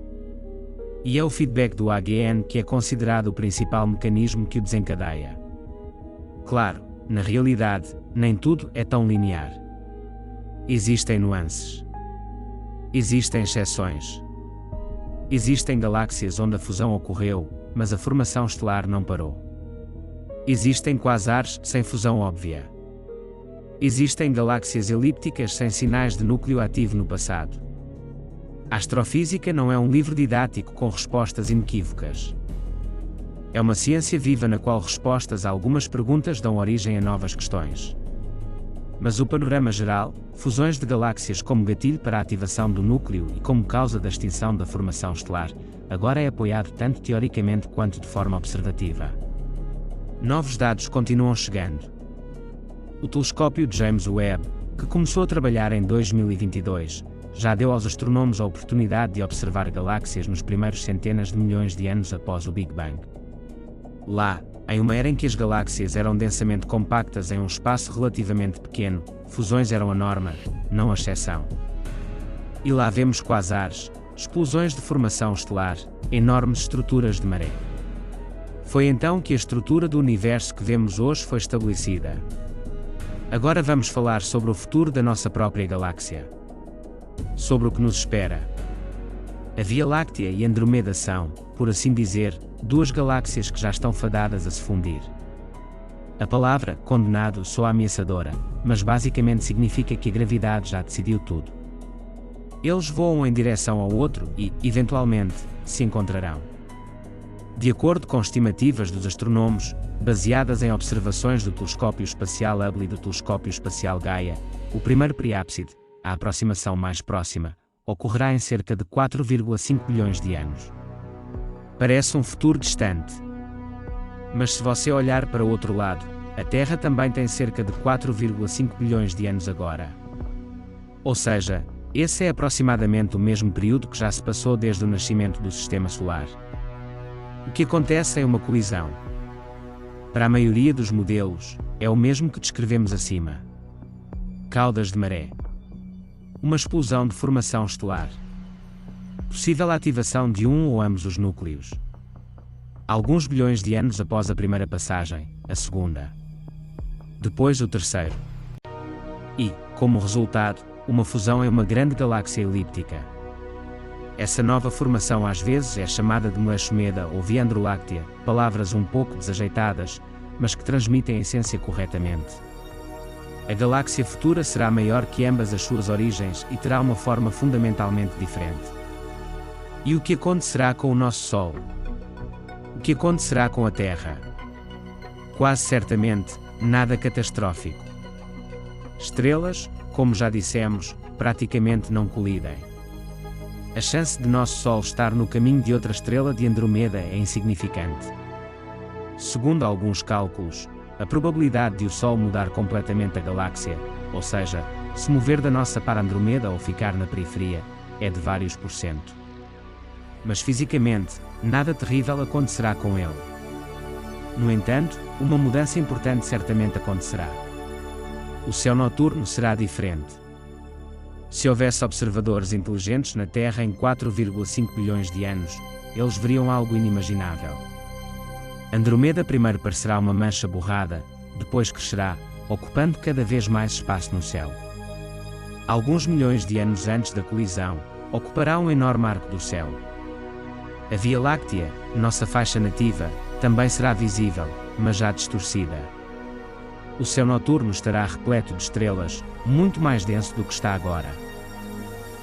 E é o feedback do AGN que é considerado o principal mecanismo que o desencadeia. Claro, na realidade, nem tudo é tão linear. Existem nuances. Existem exceções. Existem galáxias onde a fusão ocorreu, mas a formação estelar não parou. Existem quasares sem fusão óbvia. Existem galáxias elípticas sem sinais de núcleo ativo no passado. A astrofísica não é um livro didático com respostas inequívocas. É uma ciência viva na qual respostas a algumas perguntas dão origem a novas questões. Mas o panorama geral, fusões de galáxias como gatilho para a ativação do núcleo e como causa da extinção da formação estelar, agora é apoiado tanto teoricamente quanto de forma observativa. Novos dados continuam chegando. O telescópio James Webb, que começou a trabalhar em 2022, já deu aos astrónomos a oportunidade de observar galáxias nos primeiros centenas de milhões de anos após o Big Bang. Lá, em uma era em que as galáxias eram densamente compactas em um espaço relativamente pequeno, fusões eram a norma, não a exceção. E lá vemos quasares, explosões de formação estelar, enormes estruturas de maré. Foi então que a estrutura do universo que vemos hoje foi estabelecida. Agora vamos falar sobre o futuro da nossa própria galáxia. Sobre o que nos espera. A Via Láctea e Andromeda são, por assim dizer, duas galáxias que já estão fadadas a se fundir. A palavra condenado soa ameaçadora, mas basicamente significa que a gravidade já decidiu tudo. Eles voam em direção ao outro e, eventualmente, se encontrarão. De acordo com estimativas dos astrónomos, baseadas em observações do telescópio espacial Hubble e do telescópio espacial Gaia, o primeiro periápside, a aproximação mais próxima, ocorrerá em cerca de 4,5 bilhões de anos. Parece um futuro distante. Mas se você olhar para o outro lado, a Terra também tem cerca de 4,5 bilhões de anos agora. Ou seja, esse é aproximadamente o mesmo período que já se passou desde o nascimento do Sistema Solar. O que acontece é uma colisão. Para a maioria dos modelos, é o mesmo que descrevemos acima. Caudas de maré. Uma explosão de formação estelar. Possível ativação de um ou ambos os núcleos. Alguns bilhões de anos após a primeira passagem, a segunda. Depois o terceiro. E, como resultado, uma fusão em uma grande galáxia elíptica. Essa nova formação às vezes é chamada de Melchomeda ou Via Androláctea, palavras um pouco desajeitadas, mas que transmitem a essência corretamente. A galáxia futura será maior que ambas as suas origens e terá uma forma fundamentalmente diferente. E o que acontecerá com o nosso Sol? O que acontecerá com a Terra? Quase certamente, nada catastrófico. Estrelas, como já dissemos, praticamente não colidem. A chance de nosso Sol estar no caminho de outra estrela de Andromeda é insignificante. Segundo alguns cálculos, a probabilidade de o Sol mudar completamente a galáxia, ou seja, se mover da nossa para Andromeda ou ficar na periferia, é de vários %. Mas fisicamente, nada terrível acontecerá com ele. No entanto, uma mudança importante certamente acontecerá. O céu noturno será diferente. Se houvesse observadores inteligentes na Terra em 4,5 bilhões de anos, eles veriam algo inimaginável. Andromeda primeiro parecerá uma mancha borrada, depois crescerá, ocupando cada vez mais espaço no céu. Alguns milhões de anos antes da colisão, ocupará um enorme arco do céu. A Via Láctea, nossa faixa nativa, também será visível, mas já distorcida. O céu noturno estará repleto de estrelas, muito mais denso do que está agora.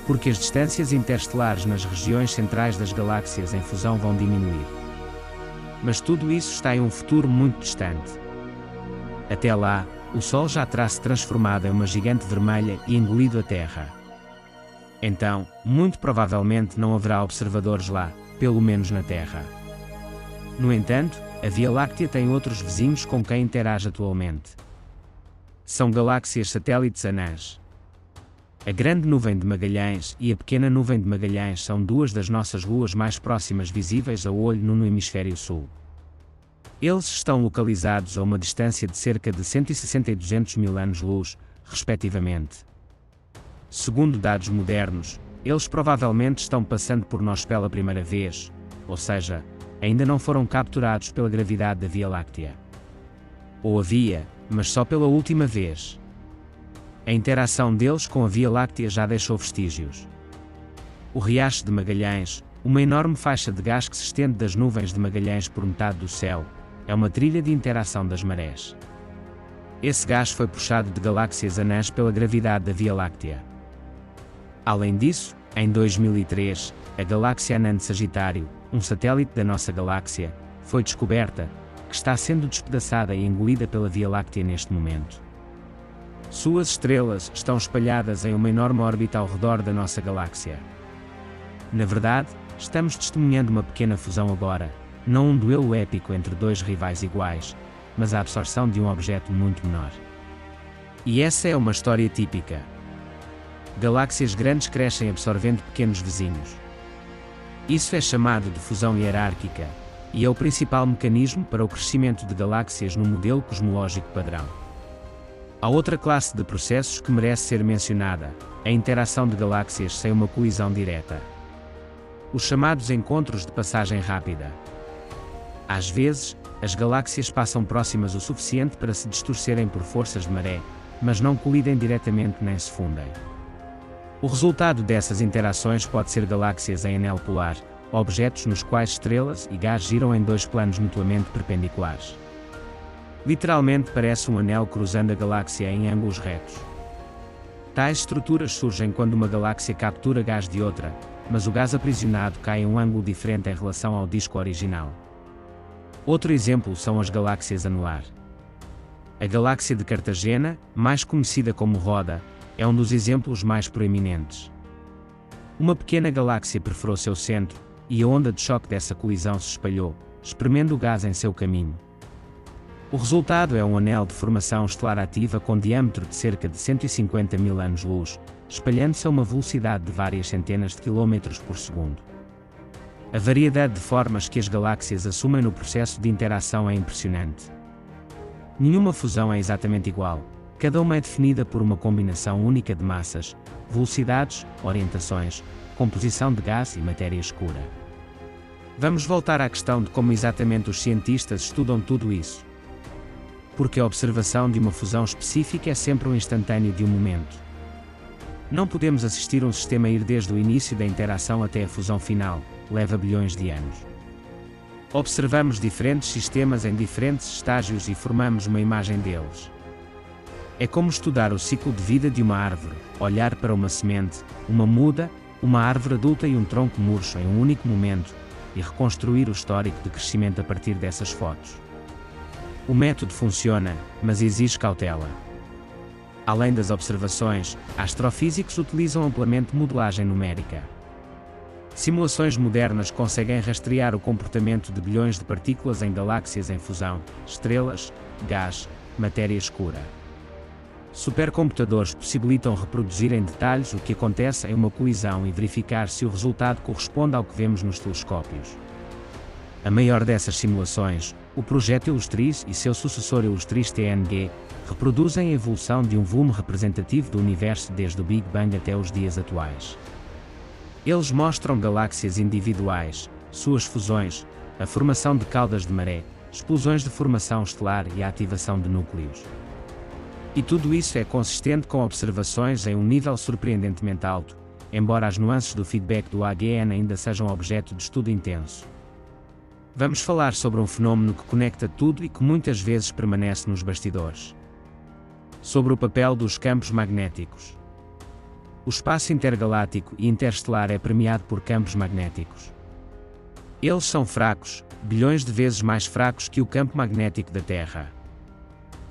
Porque as distâncias interestelares nas regiões centrais das galáxias em fusão vão diminuir. Mas tudo isso está em um futuro muito distante. Até lá, o Sol já terá se transformado em uma gigante vermelha e engolido a Terra. Então, muito provavelmente não haverá observadores lá, pelo menos na Terra. No entanto, a Via Láctea tem outros vizinhos com quem interage atualmente. São galáxias satélites anãs. A Grande Nuvem de Magalhães e a Pequena Nuvem de Magalhães são duas das nossas luas mais próximas visíveis a olho nu no hemisfério sul. Eles estão localizados a uma distância de cerca de 160 e 200 mil anos-luz, respectivamente. Segundo dados modernos, eles provavelmente estão passando por nós pela primeira vez, ou seja, ainda não foram capturados pela gravidade da Via Láctea. Ou havia, mas só pela última vez. A interação deles com a Via Láctea já deixou vestígios. O Riacho de Magalhães, uma enorme faixa de gás que se estende das nuvens de Magalhães por metade do céu, é uma trilha de interação das marés. Esse gás foi puxado de galáxias anãs pela gravidade da Via Láctea. Além disso, em 2003, a galáxia anã de Sagitário, um satélite da nossa galáxia, foi descoberta, que está sendo despedaçada e engolida pela Via Láctea neste momento. Suas estrelas estão espalhadas em uma enorme órbita ao redor da nossa galáxia. Na verdade, estamos testemunhando uma pequena fusão agora, não um duelo épico entre dois rivais iguais, mas a absorção de um objeto muito menor. E essa é uma história típica. Galáxias grandes crescem absorvendo pequenos vizinhos. Isso é chamado de fusão hierárquica, e é o principal mecanismo para o crescimento de galáxias no modelo cosmológico padrão. Há outra classe de processos que merece ser mencionada, a interação de galáxias sem uma colisão direta. Os chamados encontros de passagem rápida. Às vezes, As galáxias passam próximas o suficiente para se distorcerem por forças de maré, mas não colidem diretamente nem se fundem. O resultado dessas interações pode ser galáxias em anel polar, objetos nos quais estrelas e gás giram em dois planos mutuamente perpendiculares. Literalmente parece um anel cruzando a galáxia em ângulos retos. Tais estruturas surgem quando uma galáxia captura gás de outra, mas o gás aprisionado cai em um ângulo diferente em relação ao disco original. Outro exemplo são as galáxias anular. A galáxia de Cartagena, mais conhecida como Roda, é um dos exemplos mais proeminentes. Uma pequena galáxia perfurou seu centro, e a onda de choque dessa colisão se espalhou, espremendo o gás em seu caminho. O resultado é um anel de formação estelar ativa com diâmetro de cerca de 150 mil anos-luz, espalhando-se a uma velocidade de várias centenas de quilómetros por segundo. A variedade de formas que as galáxias assumem no processo de interação é impressionante. Nenhuma fusão é exatamente igual, cada uma é definida por uma combinação única de massas, velocidades, orientações, composição de gás e matéria escura. Vamos voltar à questão de como exatamente os cientistas estudam tudo isso. Porque a observação de uma fusão específica é sempre um instantâneo de um momento. Não podemos assistir um sistema a ir desde o início da interação até a fusão final, leva bilhões de anos. Observamos diferentes sistemas em diferentes estágios e formamos uma imagem deles. É como estudar o ciclo de vida de uma árvore, olhar para uma semente, uma muda, uma árvore adulta e um tronco murcho em um único momento, e reconstruir o histórico de crescimento a partir dessas fotos. O método funciona, mas exige cautela. Além das observações, astrofísicos utilizam amplamente modelagem numérica. Simulações modernas conseguem rastrear o comportamento de bilhões de partículas em galáxias em fusão, estrelas, gás, matéria escura. Supercomputadores possibilitam reproduzir em detalhes o que acontece em uma colisão e verificar se o resultado corresponde ao que vemos nos telescópios. A maior dessas simulações, o projeto Illustris e seu sucessor Illustris TNG, reproduzem a evolução de um volume representativo do universo desde o Big Bang até os dias atuais. Eles mostram galáxias individuais, suas fusões, a formação de caudas de maré, explosões de formação estelar e a ativação de núcleos. E tudo isso é consistente com observações em um nível surpreendentemente alto, embora as nuances do feedback do AGN ainda sejam objeto de estudo intenso. Vamos falar sobre um fenômeno que conecta tudo e que muitas vezes permanece nos bastidores. Sobre o papel dos campos magnéticos. O espaço intergaláctico e interestelar é permeado por campos magnéticos. Eles são fracos, bilhões de vezes mais fracos que o campo magnético da Terra.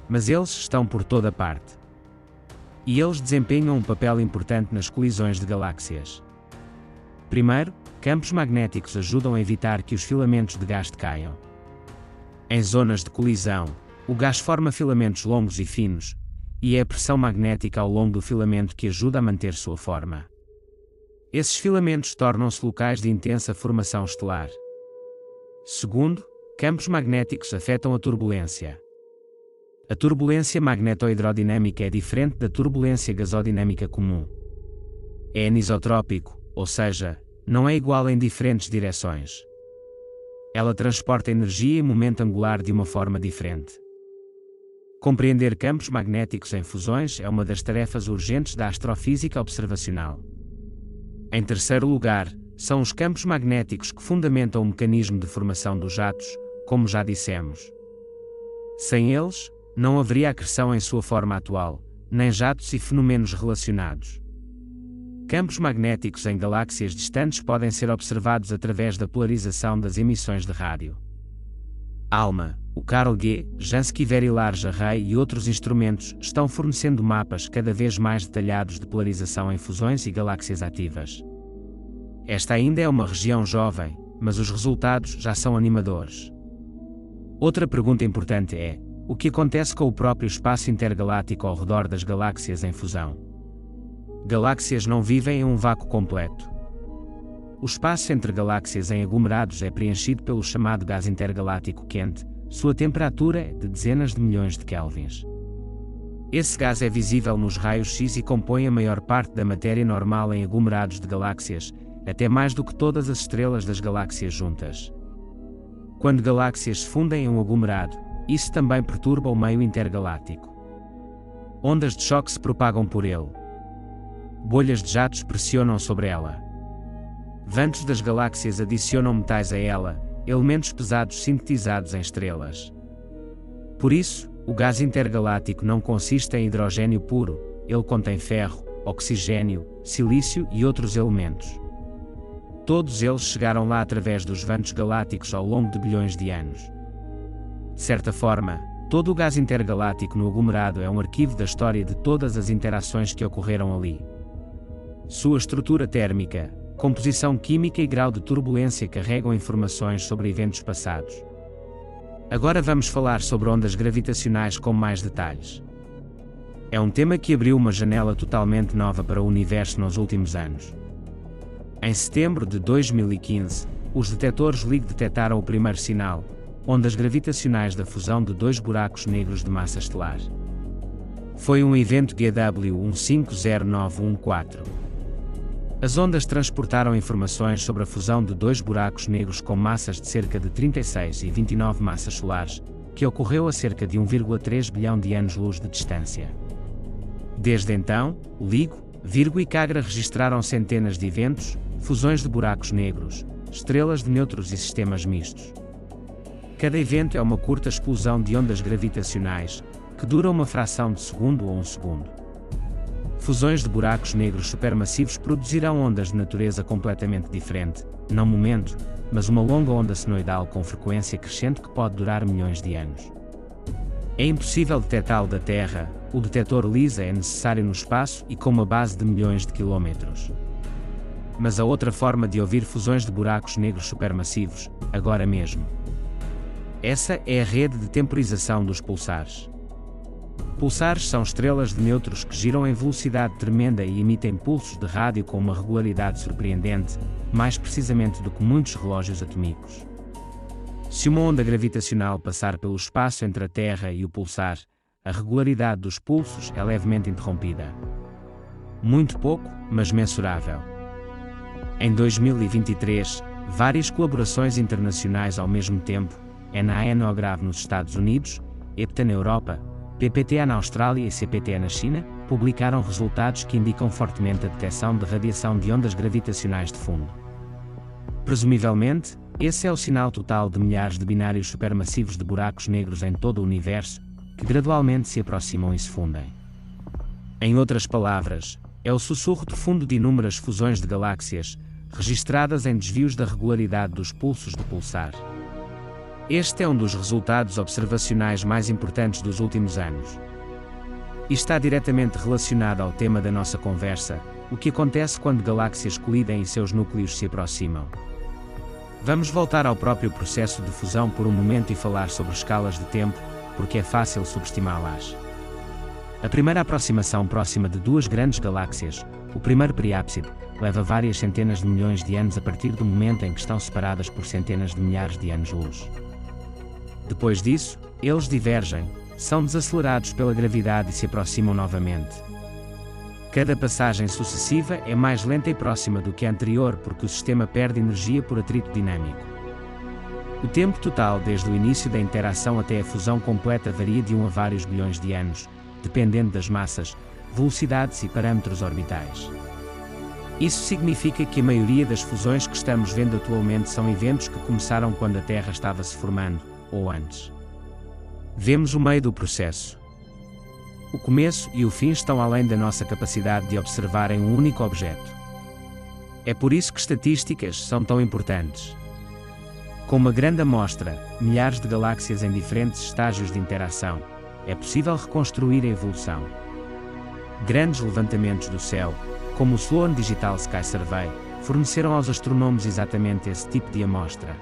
Mas eles estão por toda parte. E eles desempenham um papel importante nas colisões de galáxias. Primeiro, campos magnéticos ajudam a evitar que os filamentos de gás decaiam. Em zonas de colisão, o gás forma filamentos longos e finos, e é a pressão magnética ao longo do filamento que ajuda a manter sua forma. Esses filamentos tornam-se locais de intensa formação estelar. Segundo, campos magnéticos afetam a turbulência. A turbulência magnetohidrodinâmica é diferente da turbulência gasodinâmica comum. É anisotrópico, ou seja, não é igual em diferentes direções. Ela transporta energia e momento angular de uma forma diferente. Compreender campos magnéticos em fusões é uma das tarefas urgentes da astrofísica observacional. Em terceiro lugar, são os campos magnéticos que fundamentam o mecanismo de formação dos jatos, como já dissemos. Sem eles, não haveria acreção em sua forma atual, nem jatos e fenômenos relacionados. Campos magnéticos em galáxias distantes podem ser observados através da polarização das emissões de rádio. ALMA, o Carl G. Jansky Very Large Array e outros instrumentos estão fornecendo mapas cada vez mais detalhados de polarização em fusões e galáxias ativas. Esta ainda é uma região jovem, mas os resultados já são animadores. Outra pergunta importante é: o que acontece com o próprio espaço intergaláctico ao redor das galáxias em fusão? Galáxias não vivem em um vácuo completo. O espaço entre galáxias em aglomerados é preenchido pelo chamado gás intergaláctico quente, sua temperatura é de dezenas de milhões de kelvins. Esse gás é visível nos raios-x e compõe a maior parte da matéria normal em aglomerados de galáxias, até mais do que todas as estrelas das galáxias juntas. Quando galáxias se fundem em um aglomerado, isso também perturba o meio intergaláctico. Ondas de choque se propagam por ele. Bolhas de jatos pressionam sobre ela. Ventos das galáxias adicionam metais a ela, elementos pesados sintetizados em estrelas. Por isso, o gás intergaláctico não consiste em hidrogênio puro, ele contém ferro, oxigênio, silício e outros elementos. Todos eles chegaram lá através dos ventos galácticos ao longo de bilhões de anos. De certa forma, todo o gás intergaláctico no aglomerado é um arquivo da história de todas as interações que ocorreram ali. Sua estrutura térmica, composição química e grau de turbulência carregam informações sobre eventos passados. Agora vamos falar sobre ondas gravitacionais com mais detalhes. É um tema que abriu uma janela totalmente nova para o universo nos últimos anos. Em setembro de 2015, os detectores LIGO detectaram o primeiro sinal, ondas gravitacionais da fusão de dois buracos negros de massa estelar. Foi um evento GW150914. As ondas transportaram informações sobre a fusão de dois buracos negros com massas de cerca de 36 e 29 massas solares, que ocorreu a cerca de 1,3 bilhão de anos-luz de distância. Desde então, LIGO, Virgo e Cagra registraram centenas de eventos, fusões de buracos negros, estrelas de nêutrons e sistemas mistos. Cada evento é uma curta explosão de ondas gravitacionais, que dura uma fração de segundo ou um segundo. Fusões de buracos negros supermassivos produzirão ondas de natureza completamente diferente, não momento, mas uma longa onda senoidal com frequência crescente que pode durar milhões de anos. É impossível detectá-lo da Terra, o detector LISA é necessário no espaço e com uma base de milhões de quilômetros. Mas há outra forma de ouvir fusões de buracos negros supermassivos, agora mesmo. Essa é a rede de temporização dos pulsares. Pulsares são estrelas de nêutrons que giram em velocidade tremenda e emitem pulsos de rádio com uma regularidade surpreendente, mais precisamente do que muitos relógios atômicos. Se uma onda gravitacional passar pelo espaço entre a Terra e o pulsar, a regularidade dos pulsos é levemente interrompida. Muito pouco, mas mensurável. Em 2023, várias colaborações internacionais ao mesmo tempo, NANOGRAV nos Estados Unidos, EPTA na Europa, PPTA na Austrália e CPTA na China, publicaram resultados que indicam fortemente a detecção de radiação de ondas gravitacionais de fundo. Presumivelmente, esse é o sinal total de milhares de binários supermassivos de buracos negros em todo o universo, que gradualmente se aproximam e se fundem. Em outras palavras, é o sussurro de fundo de inúmeras fusões de galáxias, registradas em desvios da regularidade dos pulsos de pulsar. Este é um dos resultados observacionais mais importantes dos últimos anos. E está diretamente relacionado ao tema da nossa conversa, o que acontece quando galáxias colidem e seus núcleos se aproximam. Vamos voltar ao próprio processo de fusão por um momento e falar sobre escalas de tempo, porque é fácil subestimá-las. A primeira aproximação próxima de duas grandes galáxias, o primeiro periápside, leva várias centenas de milhões de anos a partir do momento em que estão separadas por centenas de milhares de anos-luz. Depois disso, eles divergem, são desacelerados pela gravidade e se aproximam novamente. Cada passagem sucessiva é mais lenta e próxima do que a anterior porque o sistema perde energia por atrito dinâmico. O tempo total desde o início da interação até a fusão completa varia de 1 a vários bilhões de anos, dependendo das massas, velocidades e parâmetros orbitais. Isso significa que a maioria das fusões que estamos vendo atualmente são eventos que começaram quando a Terra estava se formando, ou antes. Vemos o meio do processo. O começo e o fim estão além da nossa capacidade de observar em um único objeto. É por isso que estatísticas são tão importantes. Com uma grande amostra, milhares de galáxias em diferentes estágios de interação, é possível reconstruir a evolução. Grandes levantamentos do céu, como o Sloan Digital Sky Survey, forneceram aos astrónomos exatamente esse tipo de amostra.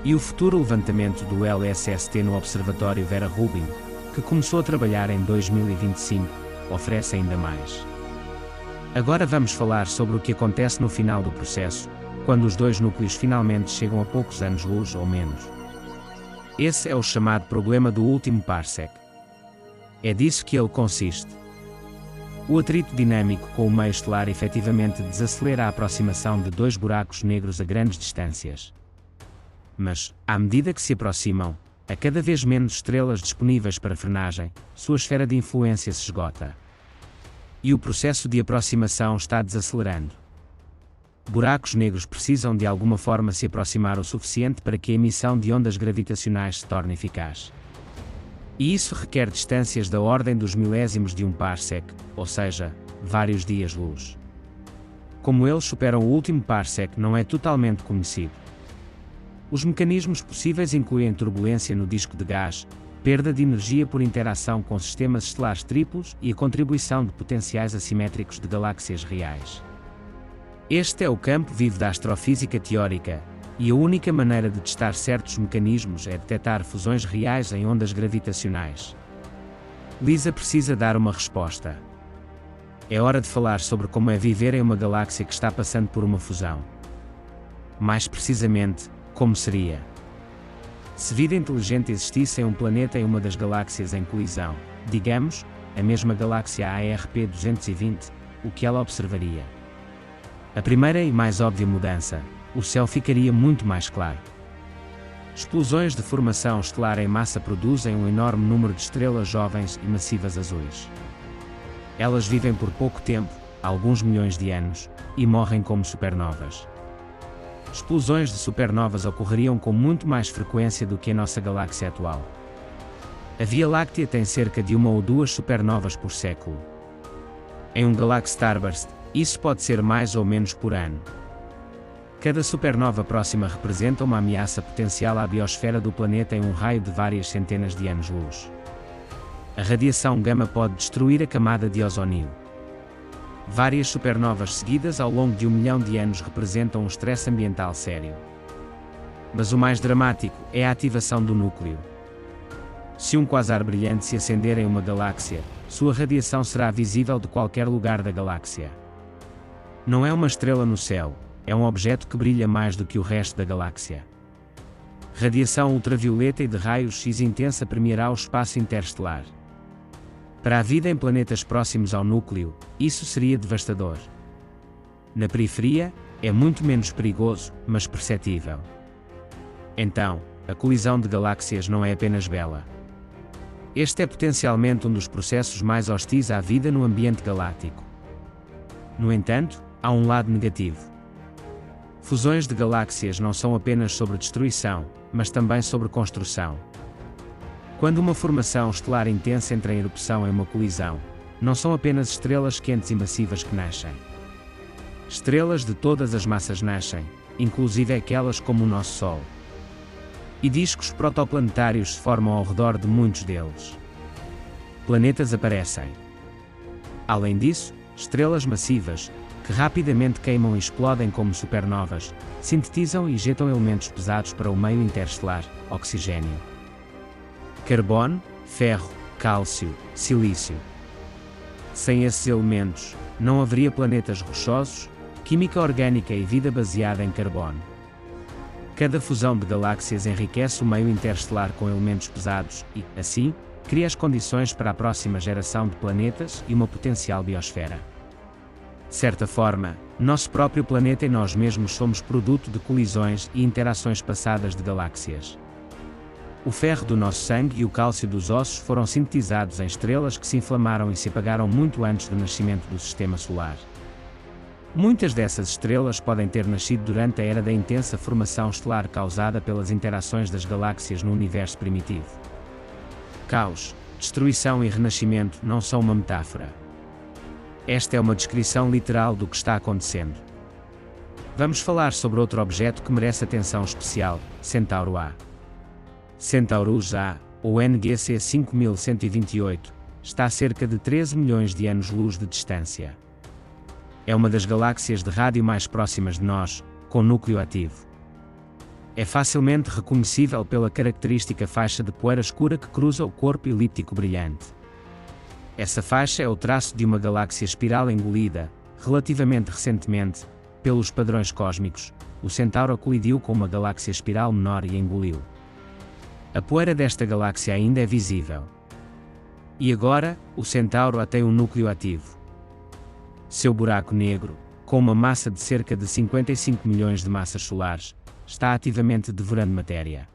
E o futuro levantamento do LSST no Observatório Vera Rubin, que começou a trabalhar em 2025, oferece ainda mais. Agora vamos falar sobre o que acontece no final do processo, quando os dois núcleos finalmente chegam a poucos anos-luz ou menos. Esse é o chamado problema do último parsec. É disso que ele consiste. O atrito dinâmico com o meio estelar efetivamente desacelera a aproximação de dois buracos negros a grandes distâncias. Mas, à medida que se aproximam, há cada vez menos estrelas disponíveis para frenagem, sua esfera de influência se esgota. E o processo de aproximação está desacelerando. Buracos negros precisam de alguma forma se aproximar o suficiente para que a emissão de ondas gravitacionais se torne eficaz. E isso requer distâncias da ordem dos milésimos de um parsec, ou seja, vários dias-luz. Como eles superam o último parsec não é totalmente conhecido. Os mecanismos possíveis incluem turbulência no disco de gás, perda de energia por interação com sistemas estelares triplos e a contribuição de potenciais assimétricos de galáxias reais. Este é o campo vivo da astrofísica teórica, e a única maneira de testar certos mecanismos é detectar fusões reais em ondas gravitacionais. Lisa precisa dar uma resposta. É hora de falar sobre como é viver em uma galáxia que está passando por uma fusão. Mais precisamente, como seria se vida inteligente existisse em um planeta em uma das galáxias em colisão, digamos, a mesma galáxia ARP 220, o que ela observaria? A primeira e mais óbvia mudança: o céu ficaria muito mais claro. Explosões de formação estelar em massa produzem um enorme número de estrelas jovens e massivas azuis. Elas vivem por pouco tempo, alguns milhões de anos, e morrem como supernovas. Explosões de supernovas ocorreriam com muito mais frequência do que a nossa galáxia atual. A Via Láctea tem cerca de 1 ou 2 supernovas por século. Em um Galaxy Starburst, isso pode ser mais ou menos por ano. Cada supernova próxima representa uma ameaça potencial à biosfera do planeta em um raio de várias centenas de anos-luz. A radiação gama pode destruir a camada de ozônio. Várias supernovas seguidas ao longo de 1 milhão de anos representam um estresse ambiental sério. Mas o mais dramático é a ativação do núcleo. Se um quasar brilhante se acender em uma galáxia, sua radiação será visível de qualquer lugar da galáxia. Não é uma estrela no céu, é um objeto que brilha mais do que o resto da galáxia. Radiação ultravioleta e de raios X intensa permeará o espaço interestelar. Para a vida em planetas próximos ao núcleo, isso seria devastador. Na periferia, é muito menos perigoso, mas perceptível. Então, a colisão de galáxias não é apenas bela. Este é potencialmente um dos processos mais hostis à vida no ambiente galáctico. No entanto, há um lado negativo. Fusões de galáxias não são apenas sobre destruição, mas também sobre construção. Quando uma formação estelar intensa entra em erupção em uma colisão, não são apenas estrelas quentes e massivas que nascem. Estrelas de todas as massas nascem, inclusive aquelas como o nosso Sol. E discos protoplanetários se formam ao redor de muitos deles. Planetas aparecem. Além disso, estrelas massivas, que rapidamente queimam e explodem como supernovas, sintetizam e injetam elementos pesados para o meio interestelar, oxigênio, carbono, ferro, cálcio, silício. Sem esses elementos, não haveria planetas rochosos, química orgânica e vida baseada em carbono. Cada fusão de galáxias enriquece o meio interestelar com elementos pesados e, assim, cria as condições para a próxima geração de planetas e uma potencial biosfera. De certa forma, nosso próprio planeta e nós mesmos somos produto de colisões e interações passadas de galáxias. O ferro do nosso sangue e o cálcio dos ossos foram sintetizados em estrelas que se inflamaram e se apagaram muito antes do nascimento do Sistema Solar. Muitas dessas estrelas podem ter nascido durante a era da intensa formação estelar causada pelas interações das galáxias no universo primitivo. Caos, destruição e renascimento não são uma metáfora. Esta é uma descrição literal do que está acontecendo. Vamos falar sobre outro objeto que merece atenção especial, Centauro A. Centaurus A, ou NGC 5128, está a cerca de 13 milhões de anos-luz de distância. É uma das galáxias de rádio mais próximas de nós, com núcleo ativo. É facilmente reconhecível pela característica faixa de poeira escura que cruza o corpo elíptico brilhante. Essa faixa é o traço de uma galáxia espiral engolida, relativamente recentemente, pelos padrões cósmicos. O Centauro colidiu com uma galáxia espiral menor e engoliu. A poeira desta galáxia ainda é visível. E agora, o Centauro tem um núcleo ativo. Seu buraco negro, com uma massa de cerca de 55 milhões de massas solares, está ativamente devorando matéria.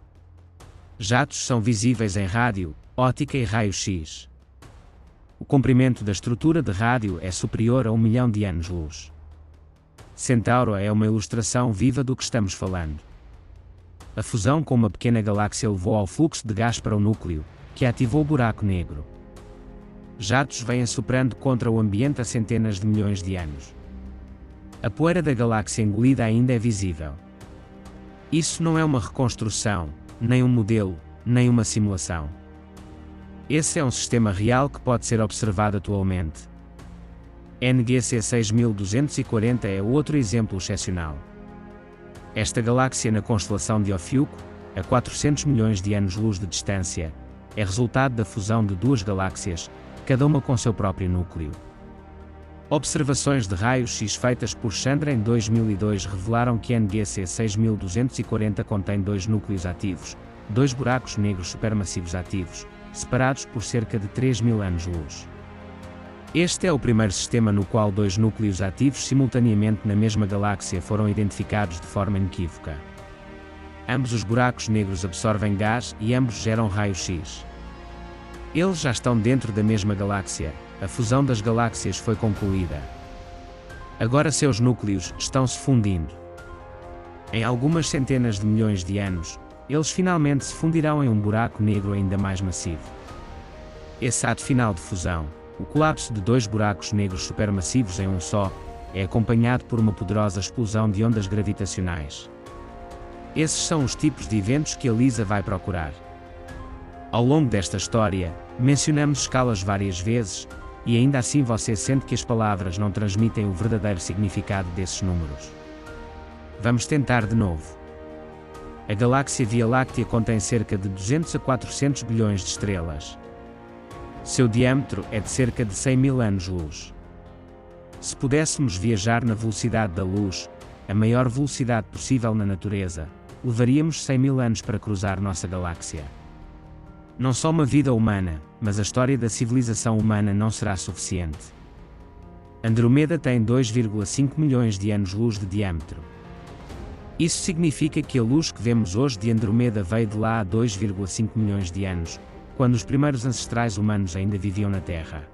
Jatos são visíveis em rádio, óptica e raio-x. O comprimento da estrutura de rádio é superior a 1 milhão de anos-luz. Centauro é uma ilustração viva do que estamos falando. A fusão com uma pequena galáxia levou ao fluxo de gás para o núcleo, que ativou o buraco negro. Jatos vêm soprando contra o ambiente há centenas de milhões de anos. A poeira da galáxia engolida ainda é visível. Isso não é uma reconstrução, nem um modelo, nem uma simulação. Esse é um sistema real que pode ser observado atualmente. NGC 6240 é outro exemplo excepcional. Esta galáxia na constelação de Ofiuco, a 400 milhões de anos-luz de distância, é resultado da fusão de duas galáxias, cada uma com seu próprio núcleo. Observações de raios-x feitas por Chandra em 2002 revelaram que NGC 6240 contém dois núcleos ativos, dois buracos negros supermassivos ativos, separados por cerca de 3.000 anos-luz. Este é o primeiro sistema no qual dois núcleos ativos simultaneamente na mesma galáxia foram identificados de forma inequívoca. Ambos os buracos negros absorvem gás e ambos geram raio-x. Eles já estão dentro da mesma galáxia, a fusão das galáxias foi concluída. Agora seus núcleos estão se fundindo. Em algumas centenas de milhões de anos, eles finalmente se fundirão em um buraco negro ainda mais massivo. Esse ato final de fusão, o colapso de dois buracos negros supermassivos em um só, é acompanhado por uma poderosa explosão de ondas gravitacionais. Esses são os tipos de eventos que a LISA vai procurar. Ao longo desta história, mencionamos escalas várias vezes, e ainda assim você sente que as palavras não transmitem o verdadeiro significado desses números. Vamos tentar de novo. A galáxia Via Láctea contém cerca de 200 a 400 bilhões de estrelas. Seu diâmetro é de cerca de 100.000 anos-luz. Se pudéssemos viajar na velocidade da luz, a maior velocidade possível na natureza, levaríamos 100.000 anos para cruzar nossa galáxia. Não só uma vida humana, mas a história da civilização humana não será suficiente. Andromeda tem 2,5 milhões de anos-luz de diâmetro. Isso significa que a luz que vemos hoje de Andromeda veio de lá há 2,5 milhões de anos, quando os primeiros ancestrais humanos ainda viviam na Terra.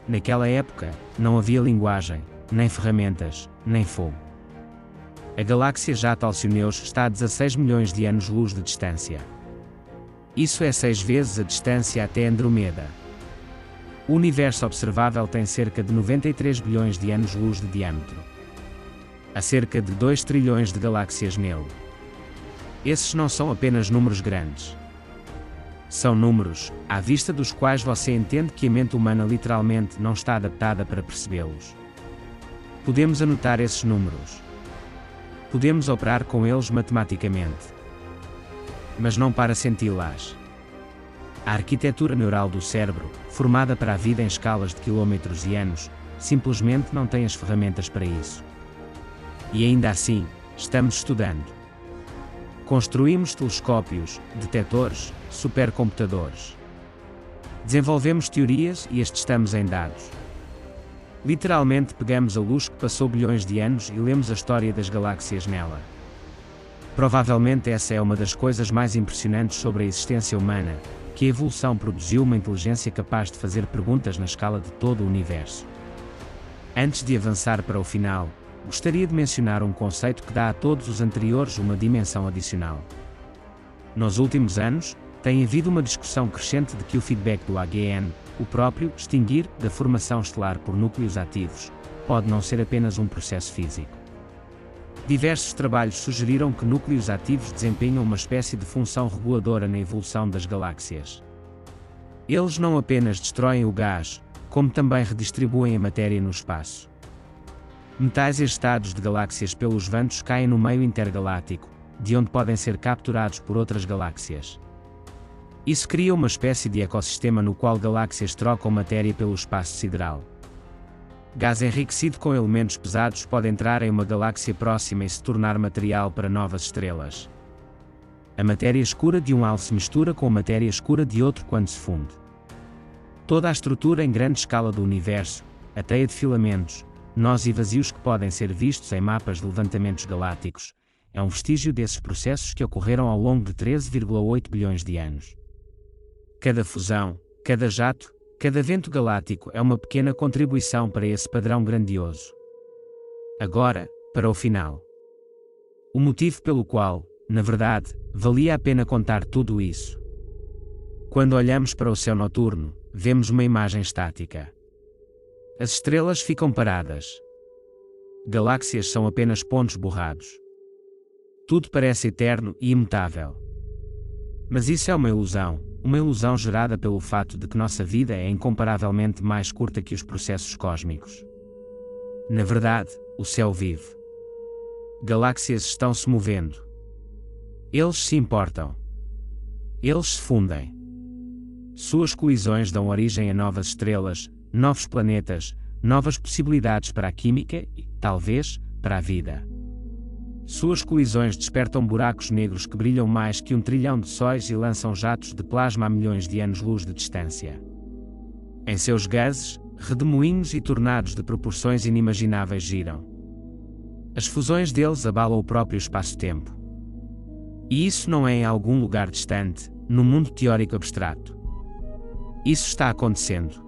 Naquela época, não havia linguagem, nem ferramentas, nem fogo. A galáxia Jato Alcyoneus está a 16 milhões de anos-luz de distância. Isso é 6 vezes a distância até Andromeda. O universo observável tem cerca de 93 bilhões de anos-luz de diâmetro. Há cerca de 2 trilhões de galáxias nele. Esses não são apenas números grandes. São números, à vista dos quais você entende que a mente humana literalmente não está adaptada para percebê-los. Podemos anotar esses números. Podemos operar com eles matematicamente. Mas não para senti-las. A arquitetura neural do cérebro, formada para a vida em escalas de quilômetros e anos, simplesmente não tem as ferramentas para isso. E ainda assim, estamos estudando. Construímos telescópios, detectores, supercomputadores. Desenvolvemos teorias e as testamos em dados. Literalmente pegamos a luz que passou bilhões de anos e lemos a história das galáxias nela. Provavelmente essa é uma das coisas mais impressionantes sobre a existência humana, que a evolução produziu uma inteligência capaz de fazer perguntas na escala de todo o universo. Antes de avançar para o final, gostaria de mencionar um conceito que dá a todos os anteriores uma dimensão adicional. Nos últimos anos, tem havido uma discussão crescente de que o feedback do AGN, o próprio extinguir da formação estelar por núcleos ativos, pode não ser apenas um processo físico. Diversos trabalhos sugeriram que núcleos ativos desempenham uma espécie de função reguladora na evolução das galáxias. Eles não apenas destroem o gás, como também redistribuem a matéria no espaço. Metais ejetados de galáxias pelos ventos caem no meio intergaláctico, de onde podem ser capturados por outras galáxias. Isso cria uma espécie de ecossistema no qual galáxias trocam matéria pelo espaço sideral. Gás enriquecido com elementos pesados pode entrar em uma galáxia próxima e se tornar material para novas estrelas. A matéria escura de um alvo se mistura com a matéria escura de outro quando se funde. Toda a estrutura em grande escala do universo, a teia de filamentos, nós e vazios que podem ser vistos em mapas de levantamentos galácticos, é um vestígio desses processos que ocorreram ao longo de 13,8 bilhões de anos. Cada fusão, cada jato, cada vento galáctico é uma pequena contribuição para esse padrão grandioso. Agora, para o final. O motivo pelo qual, na verdade, valia a pena contar tudo isso. Quando olhamos para o céu noturno, vemos uma imagem estática. As estrelas ficam paradas. Galáxias são apenas pontos borrados. Tudo parece eterno e imutável. Mas isso é uma ilusão gerada pelo fato de que nossa vida é incomparavelmente mais curta que os processos cósmicos. Na verdade, o céu vive. Galáxias estão se movendo. Eles se importam. Eles se fundem. Suas colisões dão origem a novas estrelas, novos planetas, novas possibilidades para a química e, talvez, para a vida. Suas colisões despertam buracos negros que brilham mais que 1 trilhão de sóis e lançam jatos de plasma a milhões de anos-luz de distância. Em seus gases, redemoinhos e tornados de proporções inimagináveis giram. As fusões deles abalam o próprio espaço-tempo. E isso não é em algum lugar distante, no mundo teórico abstrato. Isso está acontecendo.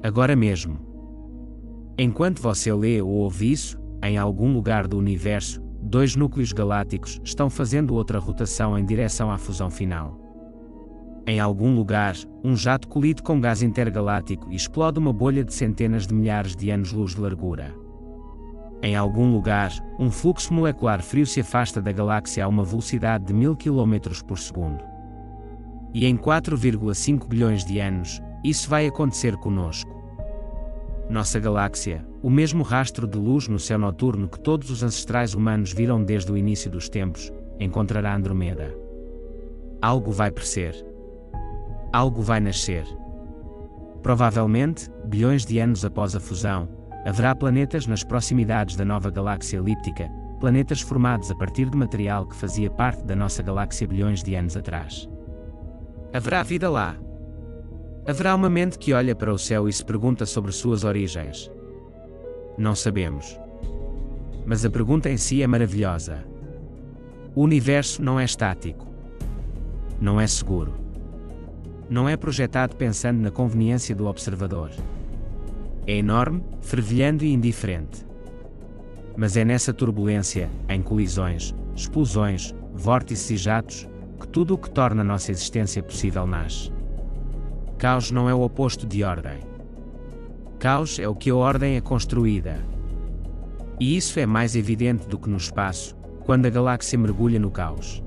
Agora mesmo. Enquanto você lê ou ouve isso, em algum lugar do universo, 2 núcleos galácticos estão fazendo outra rotação em direção à fusão final. Em algum lugar, um jato colide com gás intergaláctico e explode uma bolha de centenas de milhares de anos-luz de largura. Em algum lugar, um fluxo molecular frio se afasta da galáxia a uma velocidade de 1000 km por segundo. E em 4,5 bilhões de anos, isso vai acontecer conosco. Nossa galáxia, o mesmo rastro de luz no céu noturno que todos os ancestrais humanos viram desde o início dos tempos, encontrará Andromeda. Algo vai crescer. Algo vai nascer. Provavelmente, bilhões de anos após a fusão, haverá planetas nas proximidades da nova galáxia elíptica, planetas formados a partir de material que fazia parte da nossa galáxia bilhões de anos atrás. Haverá vida lá. Haverá uma mente que olha para o céu e se pergunta sobre suas origens. Não sabemos. Mas a pergunta em si é maravilhosa. O universo não é estático. Não é seguro. Não é projetado pensando na conveniência do observador. É enorme, fervilhando e indiferente. Mas é nessa turbulência, em colisões, explosões, vórtices e jatos, que tudo o que torna a nossa existência possível nasce. Caos não é o oposto de ordem. Caos é o que a ordem é construída. E isso é mais evidente do que no espaço, quando a galáxia mergulha no caos.